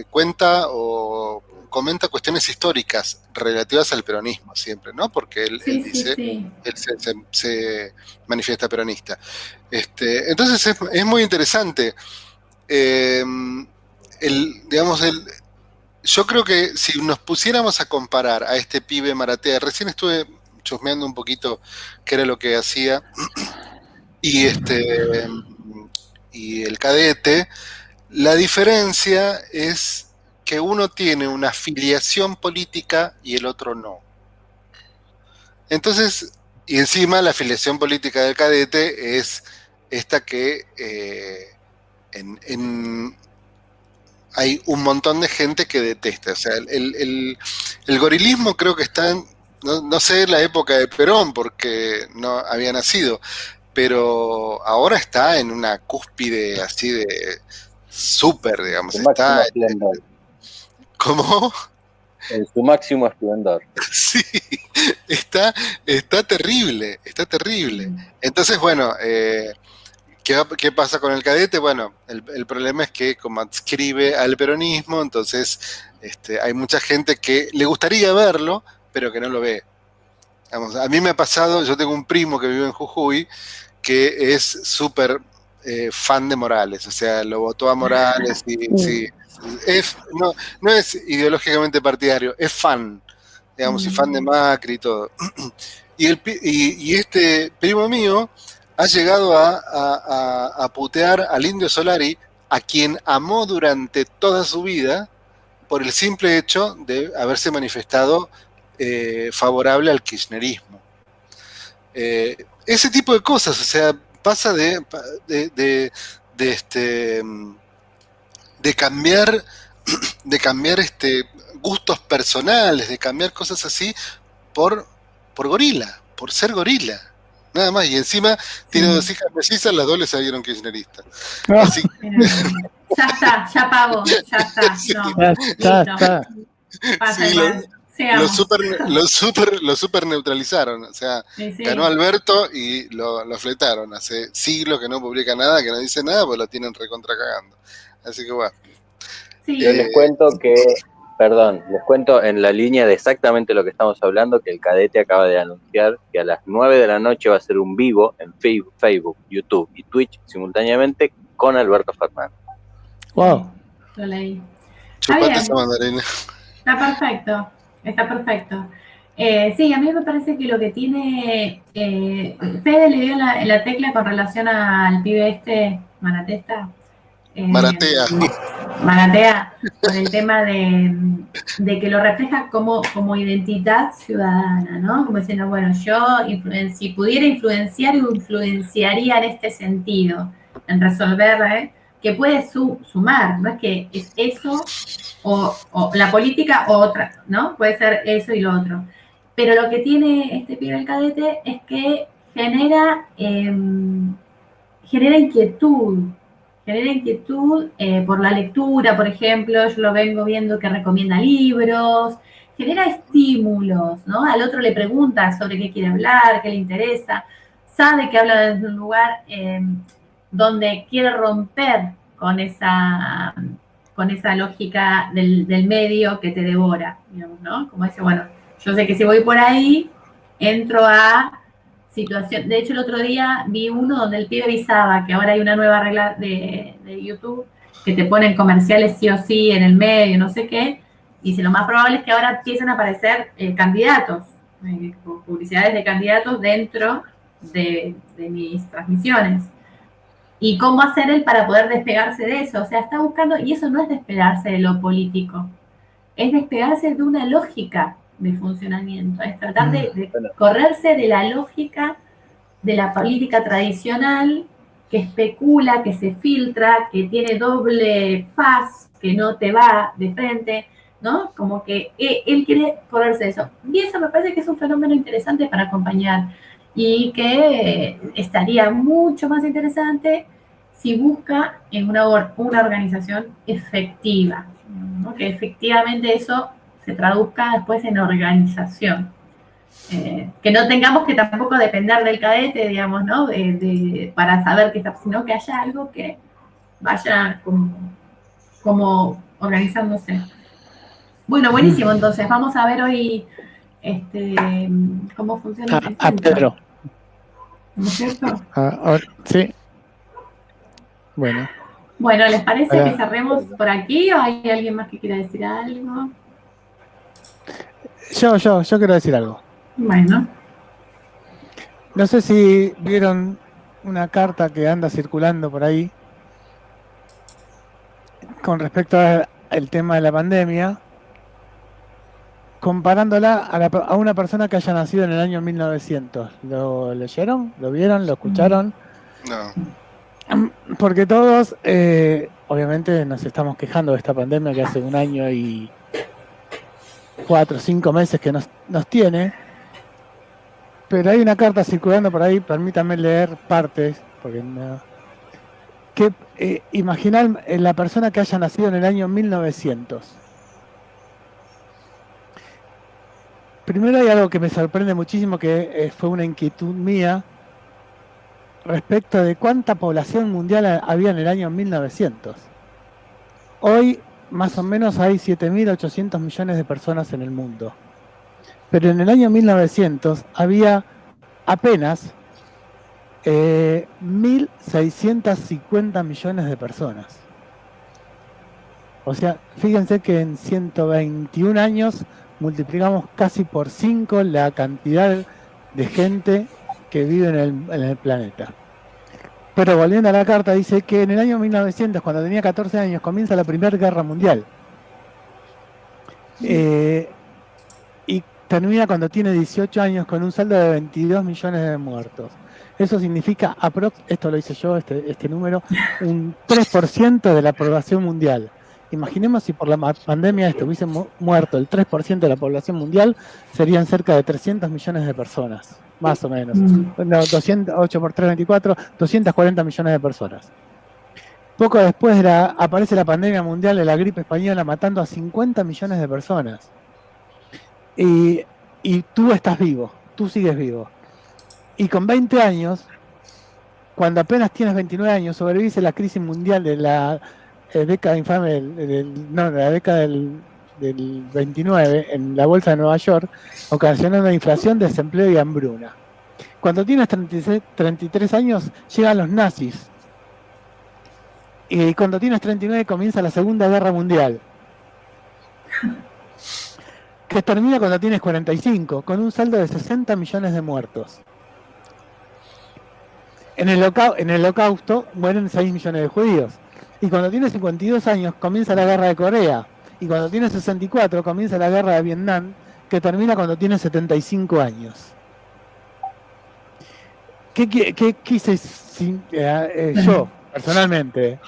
cuenta o comenta cuestiones históricas relativas al peronismo siempre, ¿no? Porque él dice, él se manifiesta peronista. Entonces es muy interesante. Yo creo que si nos pusiéramos a comparar a este pibe Maratea, recién estuve chusmeando un poquito qué era lo que hacía, y el cadete, la diferencia es que uno tiene una afiliación política y el otro no. Entonces, y encima la afiliación política del cadete es esta que hay un montón de gente que detesta. O sea, el gorilismo creo que está en, no sé la época de Perón, porque no había nacido, pero ahora está en una cúspide así de súper, digamos. Está ¿cómo? En su máximo esplendor. Sí, está terrible, está terrible. Entonces, bueno, ¿qué pasa con el cadete? Bueno, el problema es que como adscribe al peronismo, entonces hay mucha gente que le gustaría verlo, pero que no lo ve. Vamos, a mí me ha pasado, yo tengo un primo que vive en Jujuy, que es súper fan de Morales, o sea, lo votó a Morales y sí. No es ideológicamente partidario, es fan, digamos, y fan de Macri y todo. Y este primo mío ha llegado a putear al Indio Solari, a quien amó durante toda su vida, por el simple hecho de haberse manifestado favorable al kirchnerismo. Ese tipo de cosas, o sea, pasa de cambiar gustos personales, de cambiar cosas así por gorila, por ser gorila, nada más. Y encima tiene 2 hijas mellizas, las 2 le salieron kirchneristas. Así ya está, ya pago, ya está. Sí, no, ya está. Pasa sí, igual. lo super neutralizaron, o sea, ganó Alberto y lo fletaron. Hace siglos que no publica nada, que no dice nada, pues lo tienen recontra cagando. Así que bueno. Yo les cuento les cuento en la línea de exactamente lo que estamos hablando, que el cadete acaba de anunciar que a las 9 de la noche va a ser un vivo en Facebook, YouTube y Twitch simultáneamente con Alberto Fernández. Wow. Lo leí. Chupate esa mandarina. Está perfecto. Sí, a mí me parece que lo que tiene Fede le dio la tecla con relación al pibe Maratea, con el tema de que lo refleja como identidad ciudadana, ¿no? Como diciendo, bueno, yo si pudiera influenciar en este sentido, en resolver, que puede sumar, no es que es eso o la política o otra, ¿no? Puede ser eso y lo otro. Pero lo que tiene este pibe el cadete es que genera inquietud. Genera inquietud por la lectura, por ejemplo. Yo lo vengo viendo que recomienda libros. Genera estímulos, ¿no? Al otro le pregunta sobre qué quiere hablar, qué le interesa. Sabe que habla desde un lugar donde quiere romper con esa lógica del medio que te devora, digamos, ¿no? Como dice, bueno, yo sé que si voy por ahí, entro a situación. De hecho, el otro día vi uno donde el pibe avisaba que ahora hay una nueva regla de YouTube que te ponen comerciales sí o sí en el medio, no sé qué, y si lo más probable es que ahora empiecen a aparecer candidatos publicidades de candidatos dentro de mis transmisiones. ¿Y cómo hacer él para poder despegarse de eso? O sea, está buscando, y eso no es despegarse de lo político, es despegarse de una lógica de funcionamiento, es tratar de correrse de la lógica de la política tradicional que especula, que se filtra, que tiene doble faz, que no te va de frente, ¿no? Como que él quiere correrse de eso. Y eso me parece que es un fenómeno interesante para acompañar y que estaría mucho más interesante si busca en una organización efectiva, ¿no? Que efectivamente eso se traduzca después en organización. Que no tengamos que tampoco depender del cadete, digamos, ¿no? Para saber qué está, sino que haya algo que vaya como organizándose. Bueno, buenísimo, entonces vamos a ver hoy cómo funciona ese encuentro. Pedro. ¿No es cierto? Sí. Bueno. Bueno, ¿les parece que cerremos por aquí o hay alguien más que quiera decir algo? Yo quiero decir algo. Bueno. No sé si vieron una carta que anda circulando por ahí con respecto al tema de la pandemia, comparándola a una persona que haya nacido en el año 1900. ¿Lo leyeron? ¿Lo vieron? ¿Lo escucharon? No. Porque todos, obviamente, nos estamos quejando de esta pandemia que hace 1 año y 4 o 5 meses que nos tiene. Pero hay una carta circulando por ahí, permítanme leer partes, porque no. Que imaginar la persona que haya nacido en el año 1900. Primero hay algo que me sorprende muchísimo, que fue una inquietud mía respecto de cuánta población mundial había en el año 1900. Hoy más o menos hay 7.800 millones de personas en el mundo. Pero en el año 1900 había apenas 1.650 millones de personas. O sea, fíjense que en 121 años multiplicamos casi por 5 la cantidad de gente que vive en el planeta. Pero volviendo a la carta, dice que en el año 1900, cuando tenía 14 años, comienza la Primera Guerra Mundial. Y termina cuando tiene 18 años con un saldo de 22 millones de muertos. Eso significa, esto lo hice yo, este número, un 3% de la población mundial. Imaginemos si por la pandemia hubiese muerto el 3% de la población mundial, serían cerca de 300 millones de personas, más o menos. No, 8 por 3, 24, 240 millones de personas. Poco después aparece la pandemia mundial de la gripe española, matando a 50 millones de personas. Y tú estás vivo, tú sigues vivo. Y con 20 años, cuando apenas tienes 29 años, sobrevivís a la crisis mundial de la década infame, de la década del 29, en la bolsa de Nueva York, ocasionando inflación, desempleo y hambruna. Cuando tienes 33 años, llegan los nazis. Y cuando tienes 39 comienza la Segunda Guerra Mundial, que termina cuando tienes 45, con un saldo de 60 millones de muertos. En el Holocausto mueren 6 millones de judíos. Y cuando tienes 52 años comienza la Guerra de Corea. Y cuando tienes 64 comienza la Guerra de Vietnam, que termina cuando tienes 75 años. ¿Qué quise yo, personalmente?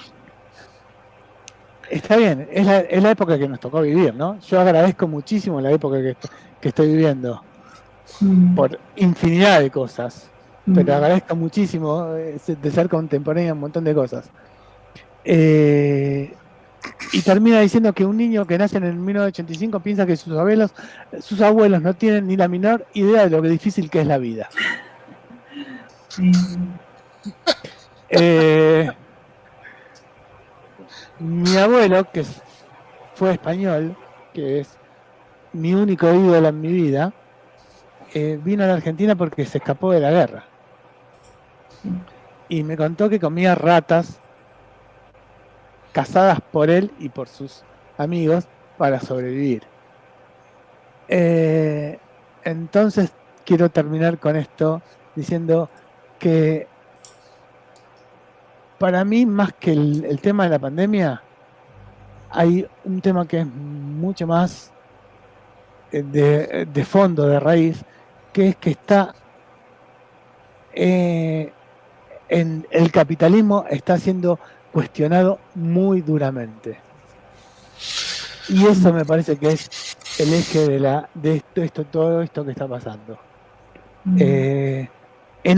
Está bien, es la época que nos tocó vivir, ¿no? Yo agradezco muchísimo la época que estoy viviendo, por infinidad de cosas, pero agradezco muchísimo de ser contemporáneo en un montón de cosas. Y termina diciendo que un niño que nace en el 1985 piensa que sus abuelos no tienen ni la menor idea de lo que difícil que es la vida. Mi abuelo, que fue español, que es mi único ídolo en mi vida, vino a la Argentina porque se escapó de la guerra. Y me contó que comía ratas cazadas por él y por sus amigos para sobrevivir. Entonces quiero terminar con esto diciendo que para mí, más que el tema de la pandemia, hay un tema que es mucho más de fondo, de raíz, que es que está en el capitalismo está siendo cuestionado muy duramente. Y eso me parece que es el eje de todo esto que está pasando. En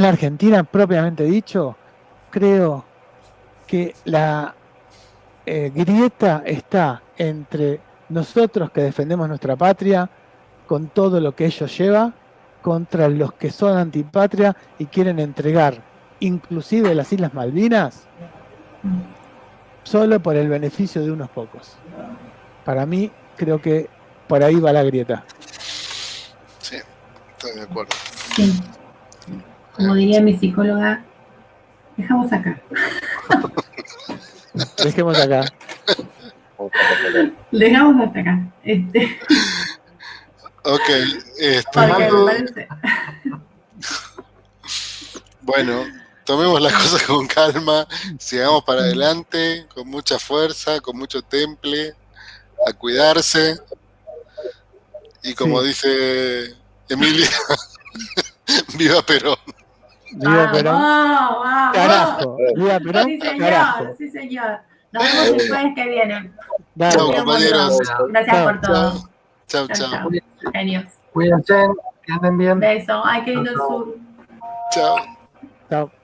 la Argentina, propiamente dicho, creo que la grieta está entre nosotros que defendemos nuestra patria, con todo lo que ello lleva, contra los que son antipatria y quieren entregar inclusive las Islas Malvinas solo por el beneficio de unos pocos. Para mí, creo que por ahí va la grieta. Sí, estoy de acuerdo. Sí. Como diría mi psicóloga, dejamos acá. Dejemos acá. Dejamos hasta acá. Ok, Porque me parece. bueno, tomemos las cosas con calma, sigamos para adelante, con mucha fuerza, con mucho temple, a cuidarse. Y como dice Emilia, ¡viva Perón! Viva Perón. ¡Vamos! Carajo. Viva Perón. Sí, señor. Carajo. Sí, señor. Nos vemos el jueves que viene. Dale. Chao, compañeros. Gracias por todo. Chao, Chao, chao. chao. Genios. Cuídense, que anden bien. Beso. Ay, qué lindo el sur. Chao. Chao.